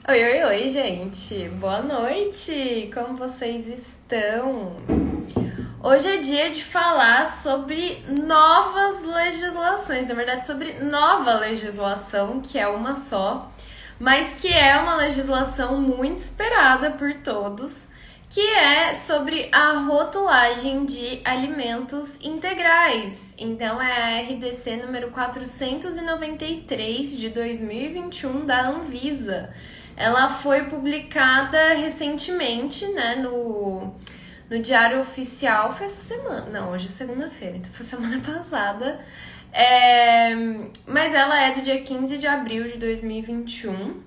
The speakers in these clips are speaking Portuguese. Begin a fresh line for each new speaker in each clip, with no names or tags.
Oi, oi, oi, gente. Boa noite. Como vocês estão? Hoje é dia de falar sobre novas legislações, na verdade, sobre nova legislação, que é uma só, mas que é uma legislação muito esperada por todos, que é sobre a rotulagem de alimentos integrais. Então é a RDC número 493 de 2021 da Anvisa. Ela foi publicada recentemente, né, no Diário Oficial. Foi essa semana, não, hoje é segunda-feira, então foi semana passada. Mas ela é do dia 15 de abril de 2021.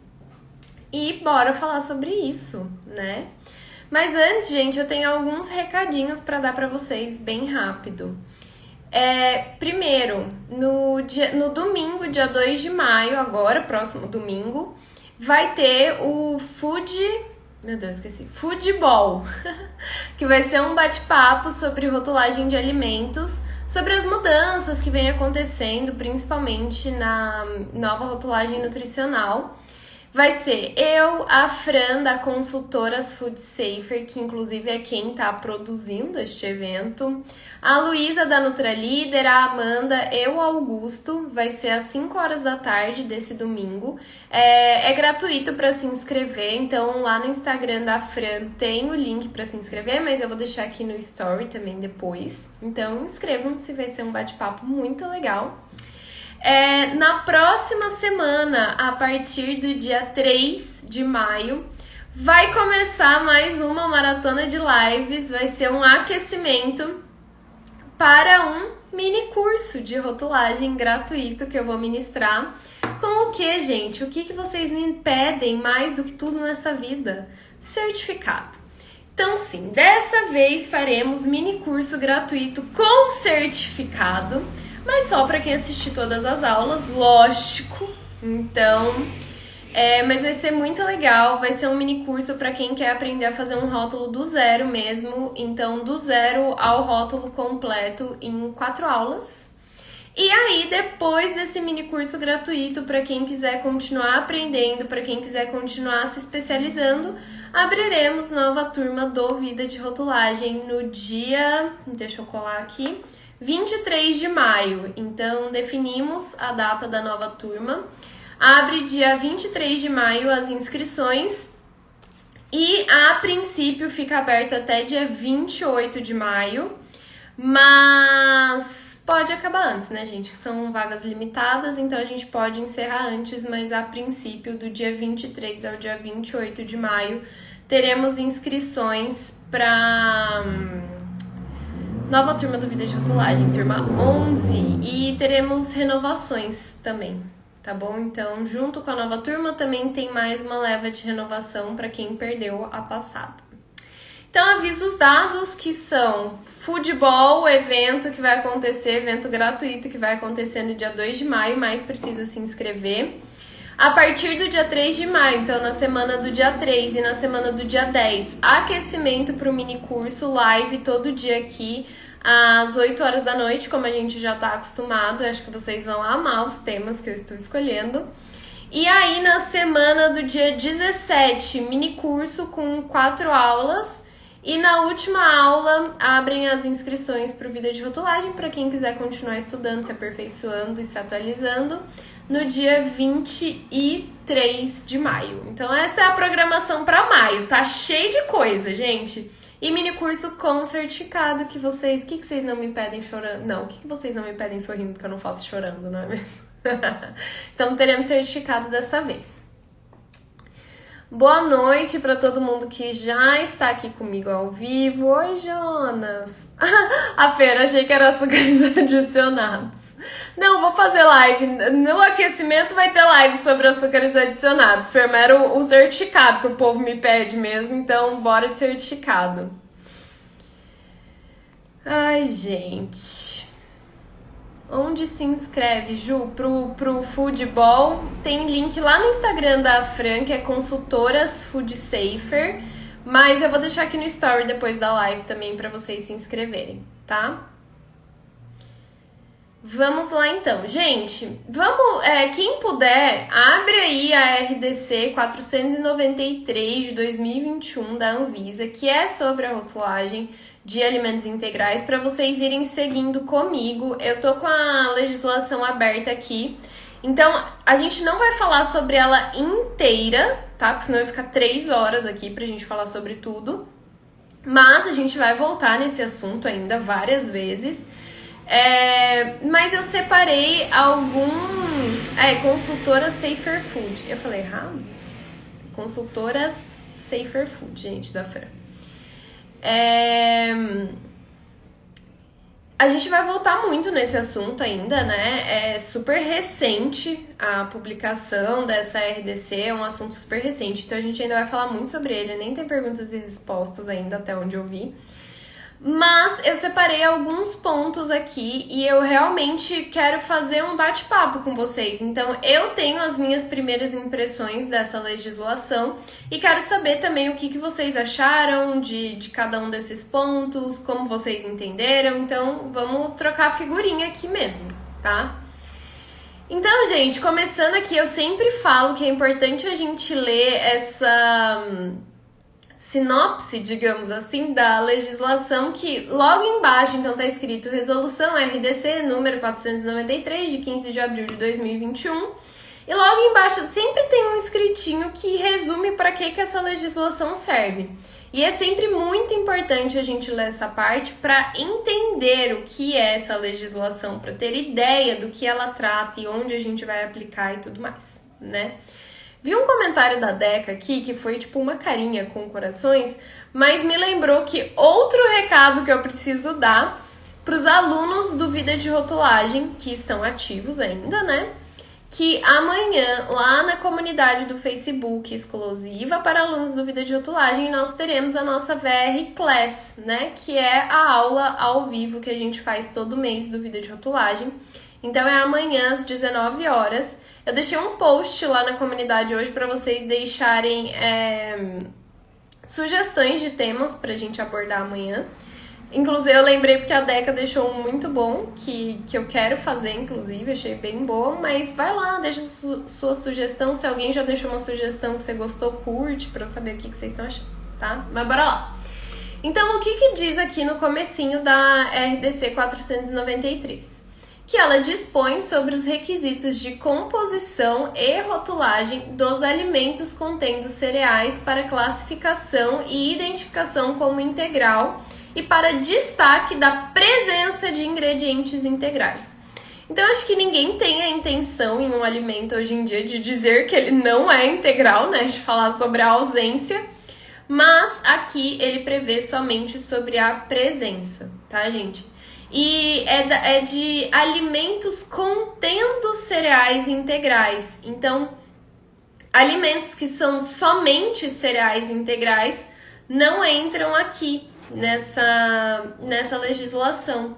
E bora falar sobre isso, né? Mas antes, gente, eu tenho alguns recadinhos para dar para vocês bem rápido. Primeiro, no domingo, dia 2 de maio, agora, próximo domingo, vai ter o Meu Deus, esqueci. Foodball, que vai ser um bate-papo sobre rotulagem de alimentos, sobre as mudanças que vem acontecendo, principalmente na nova rotulagem nutricional. Vai ser eu, a Fran, da Consultoras Food Safer, que inclusive é quem está produzindo este evento. A Luísa, da Nutralíder, a Amanda, eu, Augusto. Vai ser às 5 horas da tarde desse domingo. É gratuito para se inscrever, então lá no Instagram da Fran tem o link para se inscrever, mas eu vou deixar aqui no Story também depois. Então inscrevam-se, vai ser um bate-papo muito legal. Na próxima semana, a partir do dia 3 de maio, vai começar mais uma maratona de lives. Vai ser um aquecimento para um mini curso de rotulagem gratuito que eu vou ministrar. Com o que, gente? O que vocês me pedem mais do que tudo nessa vida? Certificado. Então, sim, dessa vez faremos mini curso gratuito com certificado, mas só para quem assistir todas as aulas, lógico. Então, mas vai ser muito legal. Vai ser um mini curso para quem quer aprender a fazer um rótulo do zero mesmo. Então, do zero ao rótulo completo em 4 aulas. E aí, depois desse mini curso gratuito, para quem quiser continuar aprendendo, para quem quiser continuar se especializando, abriremos nova turma do Vida de Rotulagem no dia... Deixa eu colar aqui. 23 de maio, então definimos a data da nova turma. Abre dia 23 de maio as inscrições e a princípio fica aberto até dia 28 de maio, mas pode acabar antes, né, gente? São vagas limitadas, então a gente pode encerrar antes, mas a princípio do dia 23 ao dia 28 de maio teremos inscrições para nova turma do Vida de Rotulagem, turma 11, e teremos renovações também, tá bom? Então, junto com a nova turma, também tem mais uma leva de renovação para quem perdeu a passada. Então, aviso os dados que são Foodball, evento que vai acontecer, evento gratuito que vai acontecer no dia 2 de maio, mas precisa se inscrever. A partir do dia 3 de maio, então na semana do dia 3 e na semana do dia 10, aquecimento para o mini curso, live todo dia aqui, às 8 horas da noite, como a gente já está acostumado. Acho que vocês vão amar os temas que eu estou escolhendo. E aí, na semana do dia 17, mini curso com 4 aulas. E na última aula, abrem as inscrições para o Vida de Rotulagem, para quem quiser continuar estudando, se aperfeiçoando e se atualizando, no dia 23 de maio. Então, essa é a programação para maio. Tá cheio de coisa, gente. E mini curso com certificado que vocês... O que vocês não me pedem chorando? Não, o que vocês não me pedem sorrindo que eu não faço chorando, não é mesmo? Então, teremos certificado dessa vez. Boa noite para todo mundo que já está aqui comigo ao vivo. Oi, Jonas. A Feira, achei que era açúcares adicionados. Não, vou fazer live. No aquecimento vai ter live sobre açúcares adicionados. Primeiro o certificado que o povo me pede mesmo, então bora de certificado. Ai, gente. Onde se inscreve, Ju? Pro Foodball, tem link lá no Instagram da Fran, que é Consultoras Food Safer, mas eu vou deixar aqui no story depois da live também para vocês se inscreverem, tá? Vamos lá então, gente, quem puder, abre aí a RDC 493 de 2021 da Anvisa, que é sobre a rotulagem de alimentos integrais, para vocês irem seguindo comigo. Eu tô com a legislação aberta aqui, então a gente não vai falar sobre ela inteira, tá? Porque senão vai ficar 3 horas aqui pra gente falar sobre tudo, mas a gente vai voltar nesse assunto ainda várias vezes. Mas eu separei consultoras Safer Food. Eu falei errado? Consultoras Safer Food, gente, da Fran. A gente vai voltar muito nesse assunto ainda, né? É super recente a publicação dessa RDC, é um assunto super recente, então a gente ainda vai falar muito sobre ele, nem tem perguntas e respostas ainda, até onde eu vi. Mas eu separei alguns pontos aqui e eu realmente quero fazer um bate-papo com vocês. Então, eu tenho as minhas primeiras impressões dessa legislação e quero saber também o que vocês acharam de cada um desses pontos, como vocês entenderam. Então, vamos trocar figurinha aqui mesmo, tá? Então, gente, começando aqui, eu sempre falo que é importante a gente ler essa sinopse, digamos assim, da legislação, que logo embaixo, então, tá escrito Resolução RDC número 493, de 15 de abril de 2021, e logo embaixo sempre tem um escritinho que resume para que essa legislação serve. E é sempre muito importante a gente ler essa parte para entender o que é essa legislação, para ter ideia do que ela trata e onde a gente vai aplicar e tudo mais, né? Vi um comentário da Deca aqui, que foi tipo uma carinha com corações, mas me lembrou que outro recado que eu preciso dar para os alunos do Vida de Rotulagem, que estão ativos ainda, né? Que amanhã, lá na comunidade do Facebook exclusiva para alunos do Vida de Rotulagem, nós teremos a nossa VR Class, né? Que é a aula ao vivo que a gente faz todo mês do Vida de Rotulagem. Então é amanhã às 19 horas. Eu deixei um post lá na comunidade hoje para vocês deixarem sugestões de temas pra gente abordar amanhã. Inclusive, eu lembrei porque a Deca deixou um muito bom, que eu quero fazer, inclusive, achei bem bom. Mas vai lá, deixa sua sugestão. Se alguém já deixou uma sugestão que você gostou, curte, pra eu saber o que vocês estão achando, tá? Mas bora lá. Então, o que diz aqui no comecinho da RDC 493? Que ela dispõe sobre os requisitos de composição e rotulagem dos alimentos contendo cereais para classificação e identificação como integral e para destaque da presença de ingredientes integrais. Então, acho que ninguém tem a intenção em um alimento hoje em dia de dizer que ele não é integral, né? De falar sobre a ausência, mas aqui ele prevê somente sobre a presença, tá, gente? E é de alimentos contendo cereais integrais. Então, alimentos que são somente cereais integrais não entram aqui nessa legislação.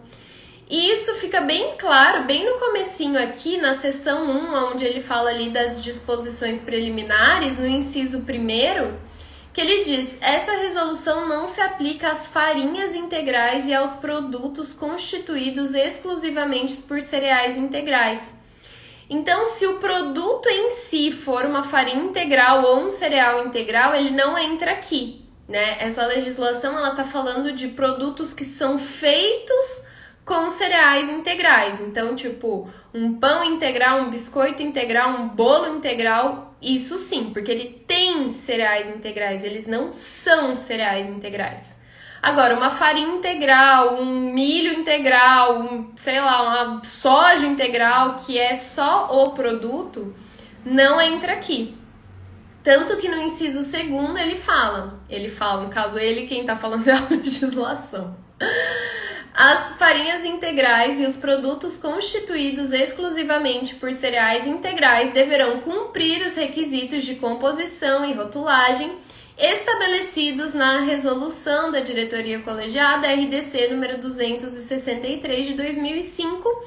E isso fica bem claro, bem no comecinho aqui, na seção 1, onde ele fala ali das disposições preliminares, no inciso 1º, que ele diz: essa resolução não se aplica às farinhas integrais e aos produtos constituídos exclusivamente por cereais integrais. Então, se o produto em si for uma farinha integral ou um cereal integral, ele não entra aqui, né? Essa legislação, ela tá falando de produtos que são feitos com cereais integrais. Então, tipo, um pão integral, um biscoito integral, um bolo integral, isso sim, porque ele tem cereais integrais, eles não são cereais integrais. Agora, uma farinha integral, um milho integral, uma soja integral, que é só o produto, não entra aqui. Tanto que no inciso 2º ele fala, no caso ele quem tá falando é a legislação. As farinhas integrais e os produtos constituídos exclusivamente por cereais integrais deverão cumprir os requisitos de composição e rotulagem estabelecidos na resolução da diretoria colegiada RDC número 263 de 2005,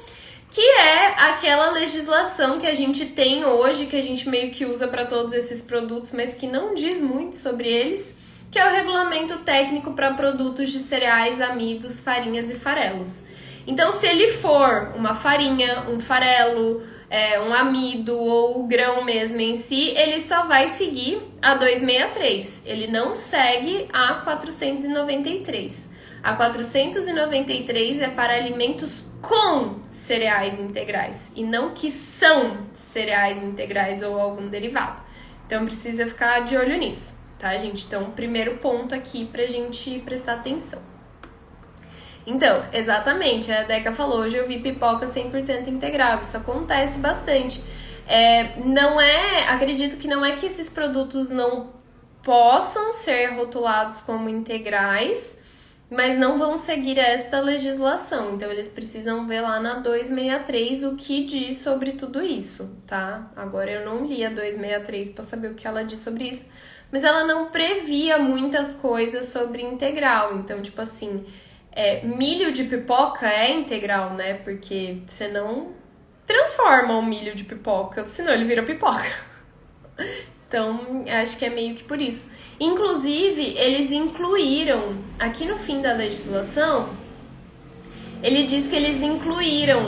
que é aquela legislação que a gente tem hoje, que a gente meio que usa para todos esses produtos, mas que não diz muito sobre eles, que é o Regulamento Técnico para Produtos de Cereais, Amidos, Farinhas e Farelos. Então, se ele for uma farinha, um farelo, um amido ou o grão mesmo em si, ele só vai seguir a 263. Ele não segue a 493. A 493 é para alimentos com cereais integrais e não que são cereais integrais ou algum derivado. Então precisa ficar de olho nisso, tá, gente? Então, primeiro ponto aqui pra gente prestar atenção. Então, exatamente, a Deca falou, hoje eu vi pipoca 100% integral, isso acontece bastante. Acredito que não é que esses produtos não possam ser rotulados como integrais, mas não vão seguir esta legislação. Então, eles precisam ver lá na 263 o que diz sobre tudo isso, tá? Agora, eu não li a 263 para saber o que ela diz sobre isso, mas ela não previa muitas coisas sobre integral. Então, tipo assim, milho de pipoca é integral, né? Porque você não transforma o milho de pipoca, senão ele vira pipoca. Então, acho que é meio que por isso. Inclusive, eles incluíram, aqui no fim da legislação, ele diz que eles incluíram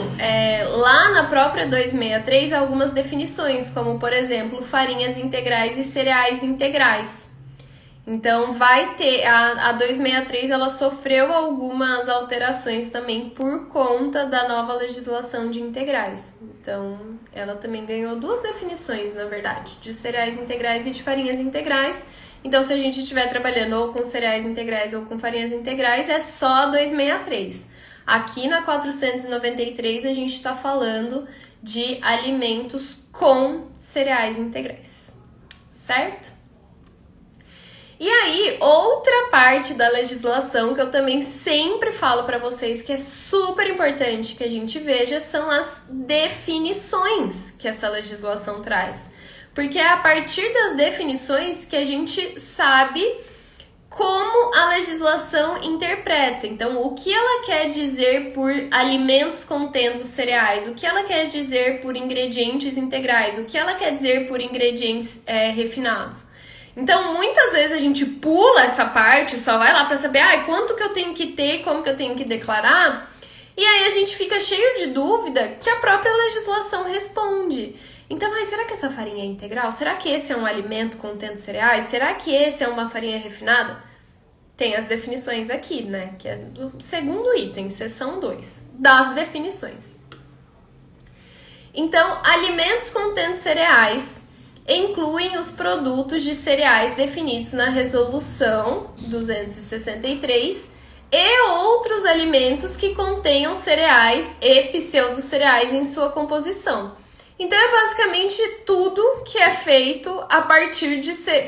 lá na própria 263 algumas definições, como, por exemplo, farinhas integrais e cereais integrais. Então, vai ter, a 263, ela sofreu algumas alterações também por conta da nova legislação de integrais. Então, ela também ganhou duas definições, na verdade, de cereais integrais e de farinhas integrais. Então, se a gente estiver trabalhando ou com cereais integrais ou com farinhas integrais, é só a 263. Aqui na 493, a gente está falando de alimentos com cereais integrais, certo? E aí, outra parte da legislação que eu também sempre falo para vocês que é super importante que a gente veja são as definições que essa legislação traz. Porque é a partir das definições que a gente sabe como a legislação interpreta. Então, o que ela quer dizer por alimentos contendo cereais, o que ela quer dizer por ingredientes integrais, o que ela quer dizer por ingredientes refinados. Então, muitas vezes a gente pula essa parte, só vai lá para saber quanto que eu tenho que ter, como que eu tenho que declarar, e aí a gente fica cheio de dúvida que a própria legislação responde. Então, será que essa farinha é integral? Será que esse é um alimento contendo cereais? Será que esse é uma farinha refinada? Tem as definições aqui, né? Que é do segundo item, seção 2, das definições. Então, alimentos contendo cereais incluem os produtos de cereais definidos na Resolução 263 e outros alimentos que contenham cereais e pseudo-cereais em sua composição. Então, é basicamente tudo que é feito a partir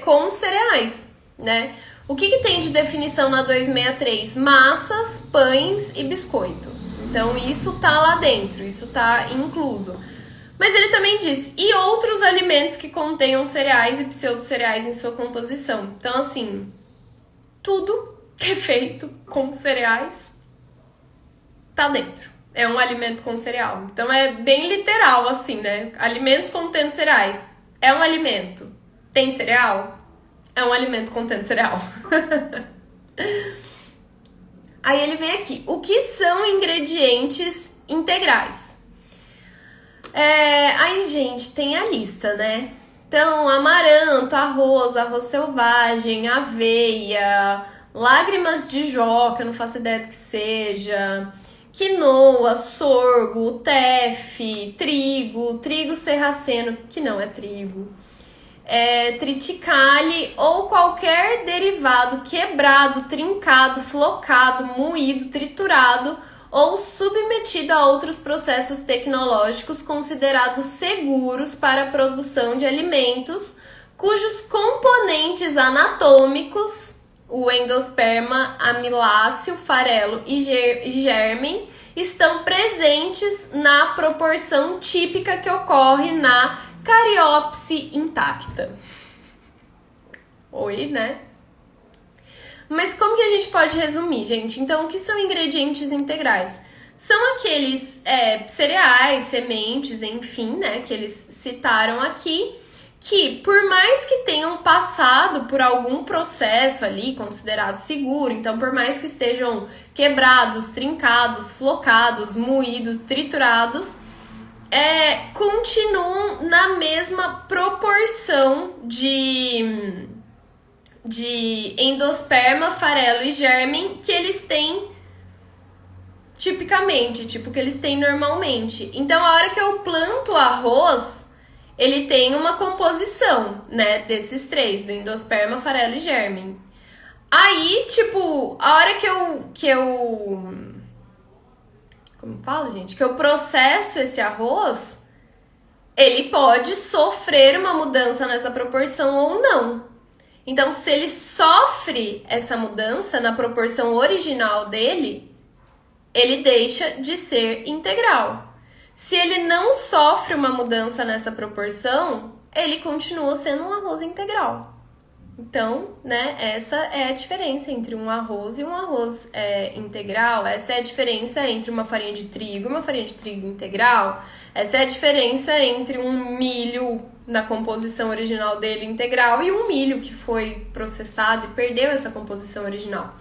com cereais, né? O que tem de definição na 263? Massas, pães e biscoito. Então, isso tá lá dentro, isso tá incluso. Mas ele também diz, e outros alimentos que contenham cereais e pseudo-cereais em sua composição. Então, assim, tudo que é feito com cereais tá dentro. É um alimento com cereal. Então, é bem literal, assim, né? Alimentos contendo cereais. É um alimento. Tem cereal? É um alimento contendo cereal. Aí ele vem aqui. O que são ingredientes integrais? Aí, gente, tem a lista, né? Então, amaranto, arroz selvagem, aveia, lágrimas de jó, que eu não faço ideia do que seja, quinoa, sorgo, teff, trigo sarraceno, que não é trigo, triticale ou qualquer derivado quebrado, trincado, flocado, moído, triturado ou submetido a outros processos tecnológicos considerados seguros para a produção de alimentos, cujos componentes anatômicos, o endosperma, amiláceo, farelo e germe, estão presentes na proporção típica que ocorre na cariopse intacta. Oi, né? Mas como que a gente pode resumir, gente? Então, o que são ingredientes integrais? São aqueles cereais, sementes, enfim, né, que eles citaram aqui, que, por mais que tenham passado por algum processo ali considerado seguro, então por mais que estejam quebrados, trincados, flocados, moídos, triturados, continuam na mesma proporção de endosperma, farelo e germe que eles têm tipicamente, tipo que eles têm normalmente. Então, a hora que eu planto o arroz, ele tem uma composição, né, desses três, do endosperma, farelo e germe. Aí, tipo, a hora que eu como falo, gente? Que eu processo esse arroz, ele pode sofrer uma mudança nessa proporção ou não. Então, se ele sofre essa mudança na proporção original dele, ele deixa de ser integral. Se ele não sofre uma mudança nessa proporção, ele continua sendo um arroz integral. Então, né, essa é a diferença entre um arroz e um arroz integral. Essa é a diferença entre uma farinha de trigo e uma farinha de trigo integral. Essa é a diferença entre um milho na composição original dele integral e um milho que foi processado e perdeu essa composição original.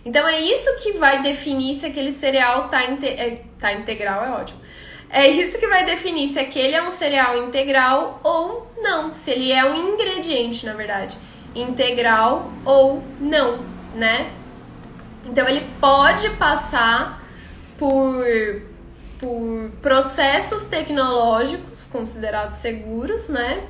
Então, é isso que vai definir se aquele cereal tá integral, é ótimo. É isso que vai definir se aquele é um cereal integral ou não. Se ele é um ingrediente, na verdade, integral ou não, né? Então, ele pode passar por processos tecnológicos considerados seguros, né?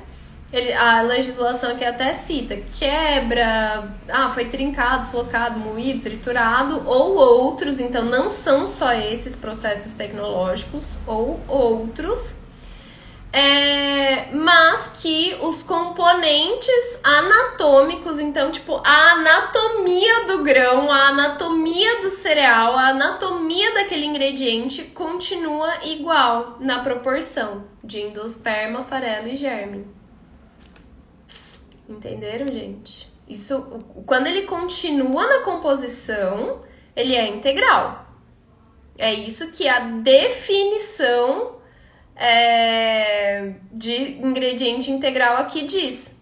A legislação aqui até cita quebra, foi trincado, flocado, moído, triturado, ou outros, então não são só esses processos tecnológicos, ou outros, mas que os componentes anatômicos, então, tipo, a anatomia do grão, a anatomia do cereal, a anatomia daquele ingrediente continua igual na proporção de endosperma, farelo e germe. Entenderam, gente? Isso, quando ele continua na composição, ele é integral. É isso que a definição de ingrediente integral aqui diz.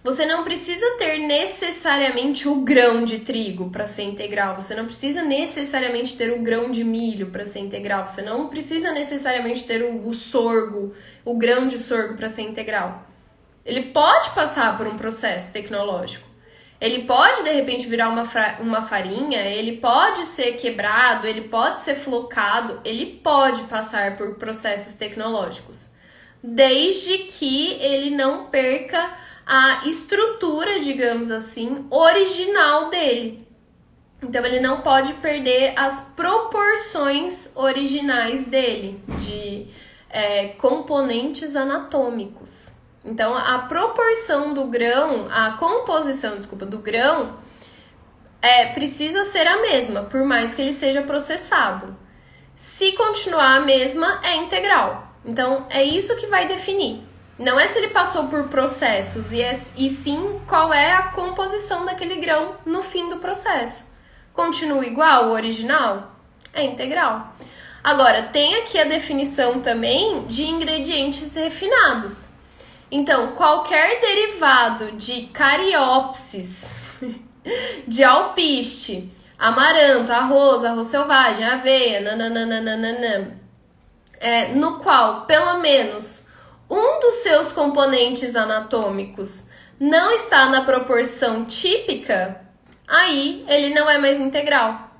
Você não precisa ter necessariamente o grão de trigo para ser integral. Você não precisa necessariamente ter o grão de milho para ser integral. Você não precisa necessariamente ter o sorgo, o grão de sorgo para ser integral. Ele pode passar por um processo tecnológico. Ele pode, de repente, virar uma farinha, ele pode ser quebrado, ele pode ser flocado, ele pode passar por processos tecnológicos. Desde que ele não perca a estrutura, digamos assim, original dele. Então, ele não pode perder as proporções originais dele, de componentes anatômicos. Então, a proporção do grão, a composição, do grão, precisa ser a mesma, por mais que ele seja processado. Se continuar a mesma, é integral. Então, é isso que vai definir. Não é se ele passou por processos, e sim qual é a composição daquele grão no fim do processo. Continua igual o original? É integral. Agora, tem aqui a definição também de ingredientes refinados. Então, qualquer derivado de cariópsis, de alpiste, amaranto, arroz selvagem, aveia, no qual pelo menos um dos seus componentes anatômicos não está na proporção típica, aí ele não é mais integral.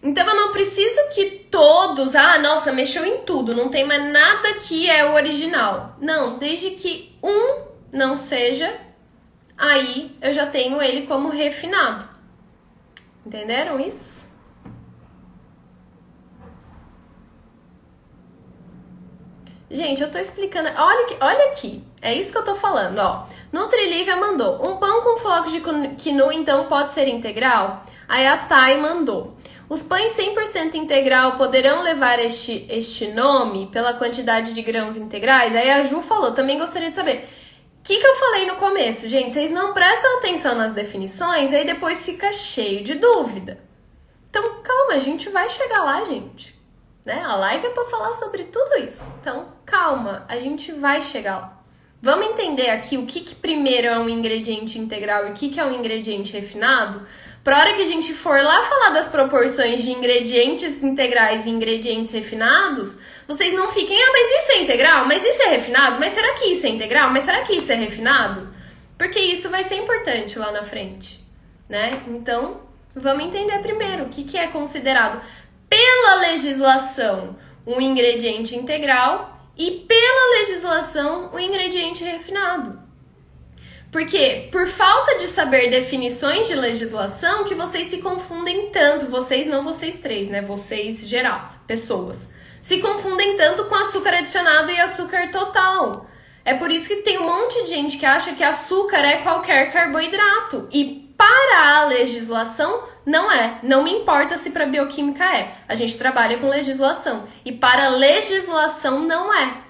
Então, eu não preciso que todos... nossa, mexeu em tudo, não tem mais nada que é o original. Não, desde que um não seja, aí eu já tenho ele como refinado. Entenderam isso? Gente, eu tô explicando... Olha aqui, é isso que eu tô falando, ó. Nutrilívia mandou, um pão com flocos de quinoa, então, pode ser integral? Aí a Thay mandou... Os pães 100% integral poderão levar este nome pela quantidade de grãos integrais? Aí a Ju falou, também gostaria de saber. O que eu falei no começo, gente? Vocês não prestam atenção nas definições, aí depois fica cheio de dúvida. Então, calma, a gente vai chegar lá, gente. Né? A live é para falar sobre tudo isso. Então, calma, a gente vai chegar lá. Vamos entender aqui o que primeiro é um ingrediente integral e o que é um ingrediente refinado? Para hora que a gente for lá falar das proporções de ingredientes integrais e ingredientes refinados, vocês não fiquem, mas isso é integral? Mas isso é refinado? Mas será que isso é integral? Mas será que isso é refinado? Porque isso vai ser importante lá na frente, né? Então, vamos entender primeiro o que é considerado pela legislação um ingrediente integral e pela legislação um ingrediente refinado. Porque por falta de saber definições de legislação que vocês se confundem tanto, vocês não vocês três, né? Vocês geral, pessoas, se confundem tanto com açúcar adicionado e açúcar total. É por isso que tem um monte de gente que acha que açúcar é qualquer carboidrato. E para a legislação, não é. Não me importa se para bioquímica é. A gente trabalha com legislação. E para a legislação, não é.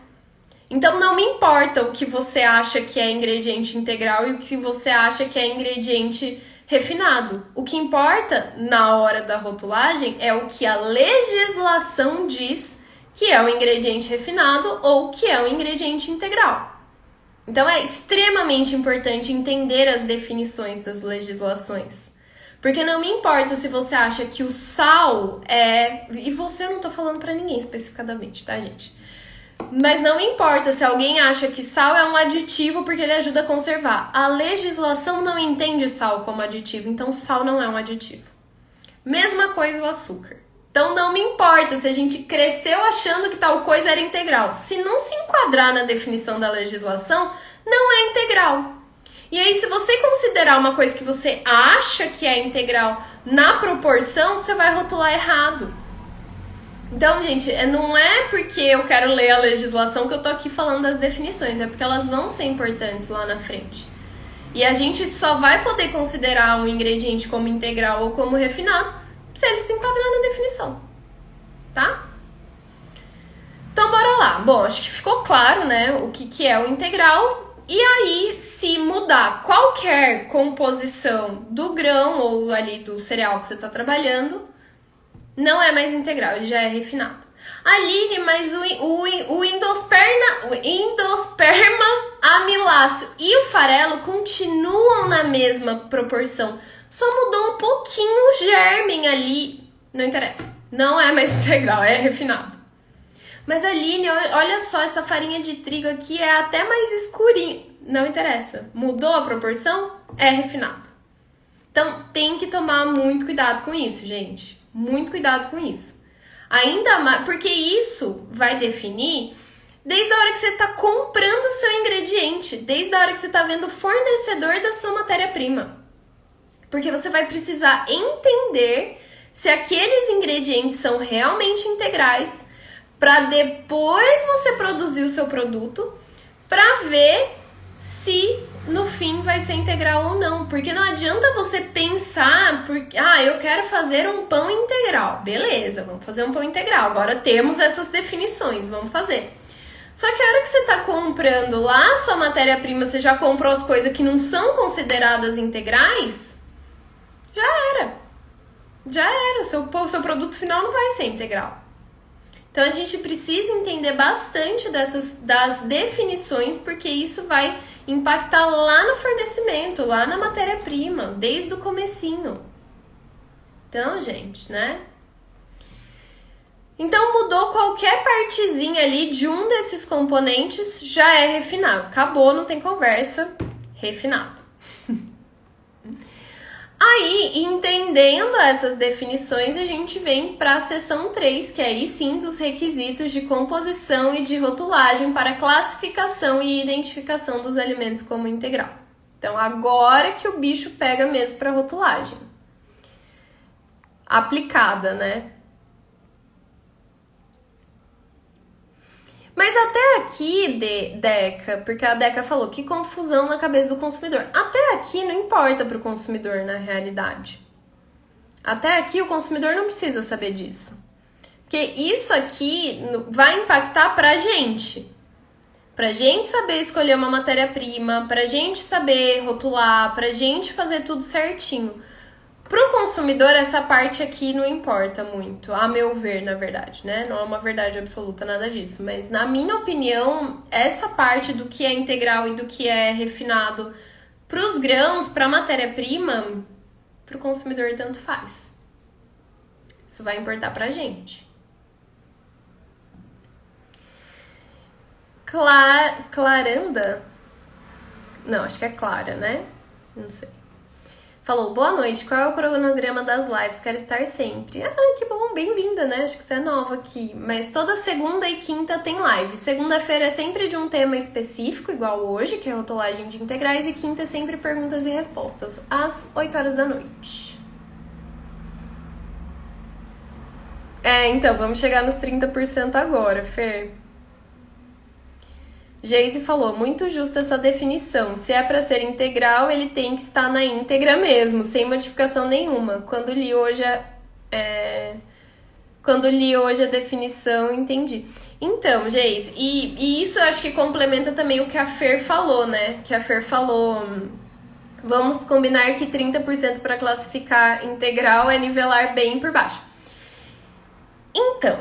Então, não me importa o que você acha que é ingrediente integral e o que você acha que é ingrediente refinado. O que importa na hora da rotulagem é o que a legislação diz que é o ingrediente refinado ou que é o ingrediente integral. Então, é extremamente importante entender as definições das legislações. Porque não me importa se você acha que o sal é... E você, eu não tô falando pra ninguém especificadamente, tá, gente? Mas não importa se alguém acha que sal é um aditivo porque ele ajuda a conservar. A legislação não entende sal como aditivo, então sal não é um aditivo. Mesma coisa o açúcar. Então não me importa se a gente cresceu achando que tal coisa era integral. Se não se enquadrar na definição da legislação, não é integral. E aí, se você considerar uma coisa que você acha que é integral na proporção, você vai rotular errado. Então, gente, não é porque eu quero ler a legislação que eu tô aqui falando das definições, é porque elas vão ser importantes lá na frente. E a gente só vai poder considerar um ingrediente como integral ou como refinado se ele se enquadrar na definição, tá? Então, bora lá. Bom, acho que ficou claro, né, o que é o integral. E aí, se mudar qualquer composição do grão ou ali do cereal que você tá trabalhando, não é mais integral, ele já é refinado. Aline, mas o endosperma amiláceo e o farelo continuam na mesma proporção. Só mudou um pouquinho o germen ali. Não interessa. Não é mais integral, é refinado. Mas Aline, olha só, essa farinha de trigo aqui é até mais escurinha. Não interessa. Mudou a proporção? É refinado. Então, tem que tomar muito cuidado com isso, gente. Muito cuidado com isso. Ainda mais, porque isso vai definir desde a hora que você está comprando o seu ingrediente, desde a hora que você está vendo o fornecedor da sua matéria-prima. Porque você vai precisar entender se aqueles ingredientes são realmente integrais para depois você produzir o seu produto, para ver se no fim vai ser integral ou não. Porque não adianta você pensar, eu quero fazer um pão integral. Beleza, vamos fazer um pão integral. Agora temos essas definições, vamos fazer. Só que a hora que você está comprando lá a sua matéria-prima, você já comprou as coisas que não são consideradas integrais, já era. Seu produto final não vai ser integral. Então a gente precisa entender bastante das definições, porque isso vai impactar lá no fornecimento, lá na matéria-prima, desde o comecinho. Então, gente, né? Então mudou qualquer partezinha ali de um desses componentes, já é refinado. Acabou, não tem conversa, refinado. Aí, entendendo essas definições, a gente vem para a seção 3, que é aí sim dos requisitos de composição e de rotulagem para classificação e identificação dos alimentos como integral. Então, agora que o bicho pega mesmo para rotulagem. Aplicada, né? Mas até aqui, Deca, porque a Deca falou que confusão na cabeça do consumidor. Até aqui não importa para o consumidor na realidade. Até aqui o consumidor não precisa saber disso. Porque isso aqui vai impactar pra gente. Pra gente saber escolher uma matéria-prima, pra gente saber rotular, pra gente fazer tudo certinho. Pro consumidor, essa parte aqui não importa muito, a meu ver, na verdade, né? Não é uma verdade absoluta, nada disso. Mas, na minha opinião, essa parte do que é integral e do que é refinado pros grãos, pra matéria-prima, pro consumidor tanto faz. Isso vai importar pra gente. Claranda? Não, acho que é Clara, né? Não sei. Falou, boa noite, qual é o cronograma das lives? Quero estar sempre. Ah, que bom, bem-vinda, né? Acho que você é nova aqui. Mas toda segunda e quinta tem live. Segunda-feira é sempre de um tema específico, igual hoje, que é rotulagem de integrais. E quinta é sempre perguntas e respostas, às 8 horas da noite. Então, vamos chegar nos 30% agora, Fer. Geise falou, muito justa essa definição. Se é para ser integral, ele tem que estar na íntegra mesmo, sem modificação nenhuma. Quando li hoje a definição, entendi. Então, Geise, e isso eu acho que complementa também o que a Fer falou, né? Que a Fer falou, vamos combinar que 30% para classificar integral é nivelar bem por baixo. Então,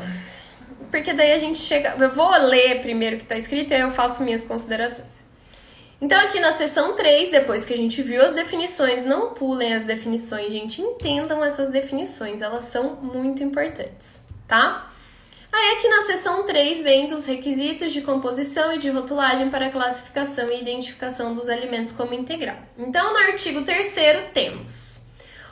porque daí a gente chega... Eu vou ler primeiro o que está escrito e aí eu faço minhas considerações. Então, aqui na seção 3, depois que a gente viu as definições, não pulem as definições, gente. Entendam essas definições, elas são muito importantes, tá? Aí, aqui na seção 3, vem dos requisitos de composição e de rotulagem para classificação e identificação dos alimentos como integral. Então, no artigo 3º, temos...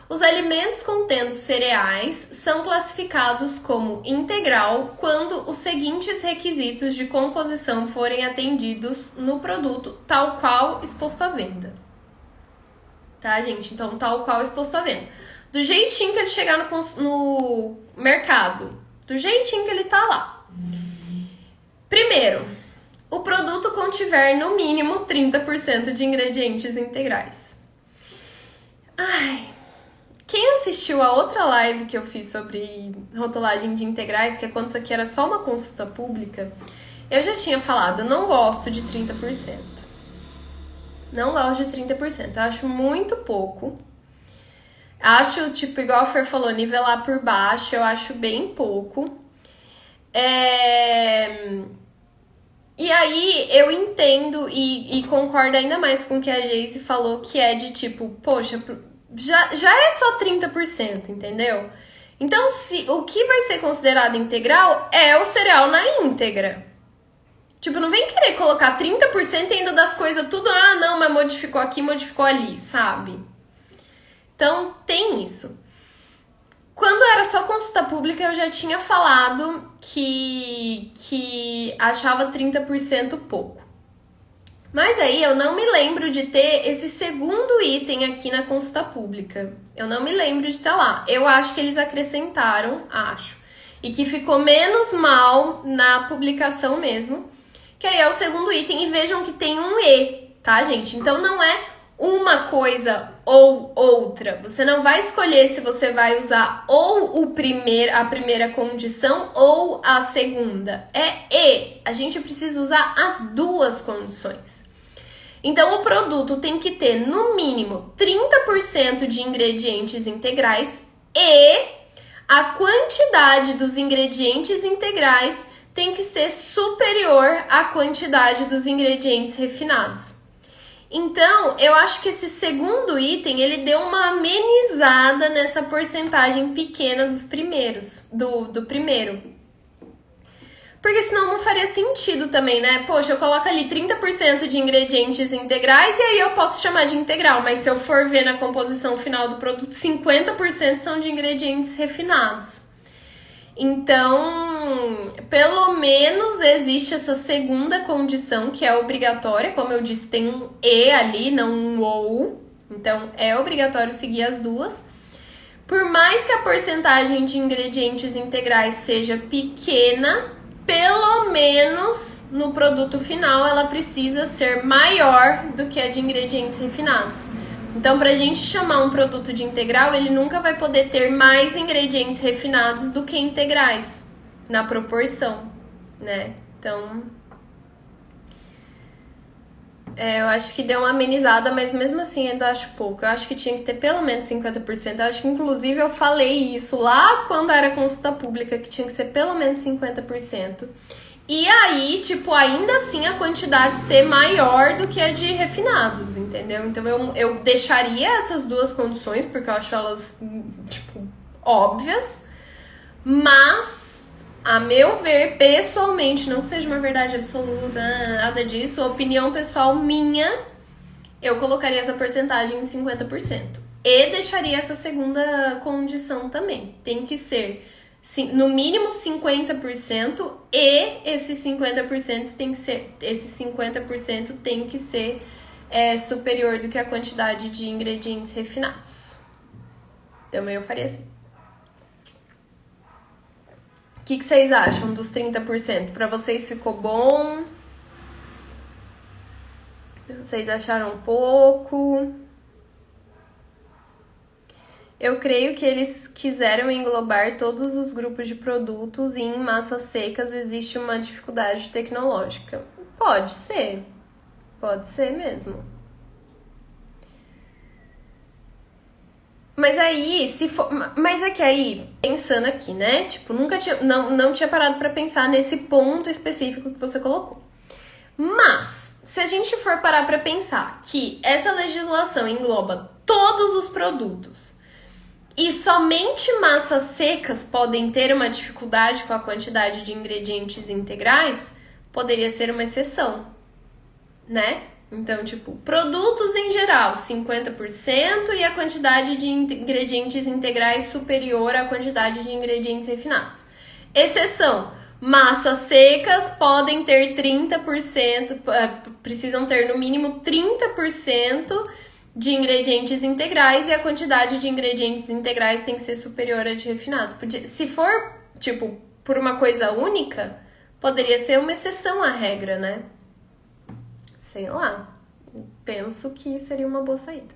Os alimentos contendo cereais são classificados como integral quando os seguintes requisitos de composição forem atendidos no produto, tal qual exposto à venda. Tá, gente? Então, tal qual exposto à venda. Do jeitinho que ele chegar no mercado, do jeitinho que ele tá lá. Primeiro, o produto contiver no mínimo 30% de ingredientes integrais. Ai... Quem assistiu a outra live que eu fiz sobre rotulagem de integrais, que é quando isso aqui era só uma consulta pública, eu já tinha falado, eu não gosto de 30%. Não gosto de 30%, eu acho muito pouco. Acho, tipo, igual a Fer falou, nivelar por baixo, eu acho bem pouco. E aí, eu entendo e concordo ainda mais com o que a Geise falou, que é de tipo, poxa... Já é só 30%, entendeu? Então, o que vai ser considerado integral é o cereal na íntegra. Tipo, não vem querer colocar 30% ainda das coisas tudo, não, mas modificou aqui, modificou ali, sabe? Então, tem isso. Quando era só consulta pública, eu já tinha falado que achava 30% pouco. Mas aí eu não me lembro de ter esse segundo item aqui na consulta pública. Eu não me lembro de estar lá. Eu acho que eles acrescentaram, e que ficou menos mal na publicação mesmo. Que aí é o segundo item. E vejam que tem um E, tá, gente? Então não é uma coisa ou outra. Você não vai escolher se você vai usar ou a primeira condição ou a segunda. É E. A gente precisa usar as duas condições. Então, o produto tem que ter, no mínimo, 30% de ingredientes integrais e a quantidade dos ingredientes integrais tem que ser superior à quantidade dos ingredientes refinados. Então, eu acho que esse segundo item, ele deu uma amenizada nessa porcentagem pequena dos primeiros, do primeiro. Porque senão não faria sentido também, né? Poxa, eu coloco ali 30% de ingredientes integrais e aí eu posso chamar de integral. Mas se eu for ver na composição final do produto, 50% são de ingredientes refinados. Então, pelo menos existe essa segunda condição que é obrigatória. Como eu disse, tem um E ali, não um OU. Então, é obrigatório seguir as duas. Por mais que a porcentagem de ingredientes integrais seja pequena, pelo menos no produto final ela precisa ser maior do que a de ingredientes refinados. Então, pra gente chamar um produto de integral, ele nunca vai poder ter mais ingredientes refinados do que integrais, na proporção, né? Então, eu acho que deu uma amenizada, mas mesmo assim ainda acho pouco. Eu acho que tinha que ter pelo menos 50%. Eu acho que inclusive eu falei isso lá quando era consulta pública, que tinha que ser pelo menos 50%. E aí, tipo, ainda assim a quantidade ser maior do que a de refinados, entendeu? Então eu deixaria essas duas condições, porque eu acho elas, tipo, óbvias. Mas, a meu ver, pessoalmente, não que seja uma verdade absoluta, nada disso, opinião pessoal minha, eu colocaria essa porcentagem em 50%. E deixaria essa segunda condição também. Tem que ser no mínimo 50% e esses 50% tem que ser, esses 50% tem que ser superior do que a quantidade de ingredientes refinados. Também eu faria assim. O que vocês acham dos 30%? Para vocês ficou bom? Vocês acharam pouco? Eu creio que eles quiseram englobar todos os grupos de produtos e em massas secas existe uma dificuldade tecnológica. Pode ser mesmo. Mas aí, se for. Mas é que aí, pensando aqui, né? Tipo, não tinha parado pra pensar nesse ponto específico que você colocou. Mas, se a gente for parar pra pensar que essa legislação engloba todos os produtos e somente massas secas podem ter uma dificuldade com a quantidade de ingredientes integrais, poderia ser uma exceção, né? Então, tipo, produtos em geral, 50% e a quantidade de ingredientes integrais superior à quantidade de ingredientes refinados. Exceção, massas secas podem ter 30%, precisam ter no mínimo 30% de ingredientes integrais e a quantidade de ingredientes integrais tem que ser superior à de refinados. Se for, tipo, por uma coisa única, poderia ser uma exceção à regra, né? Sei lá. Penso que seria uma boa saída.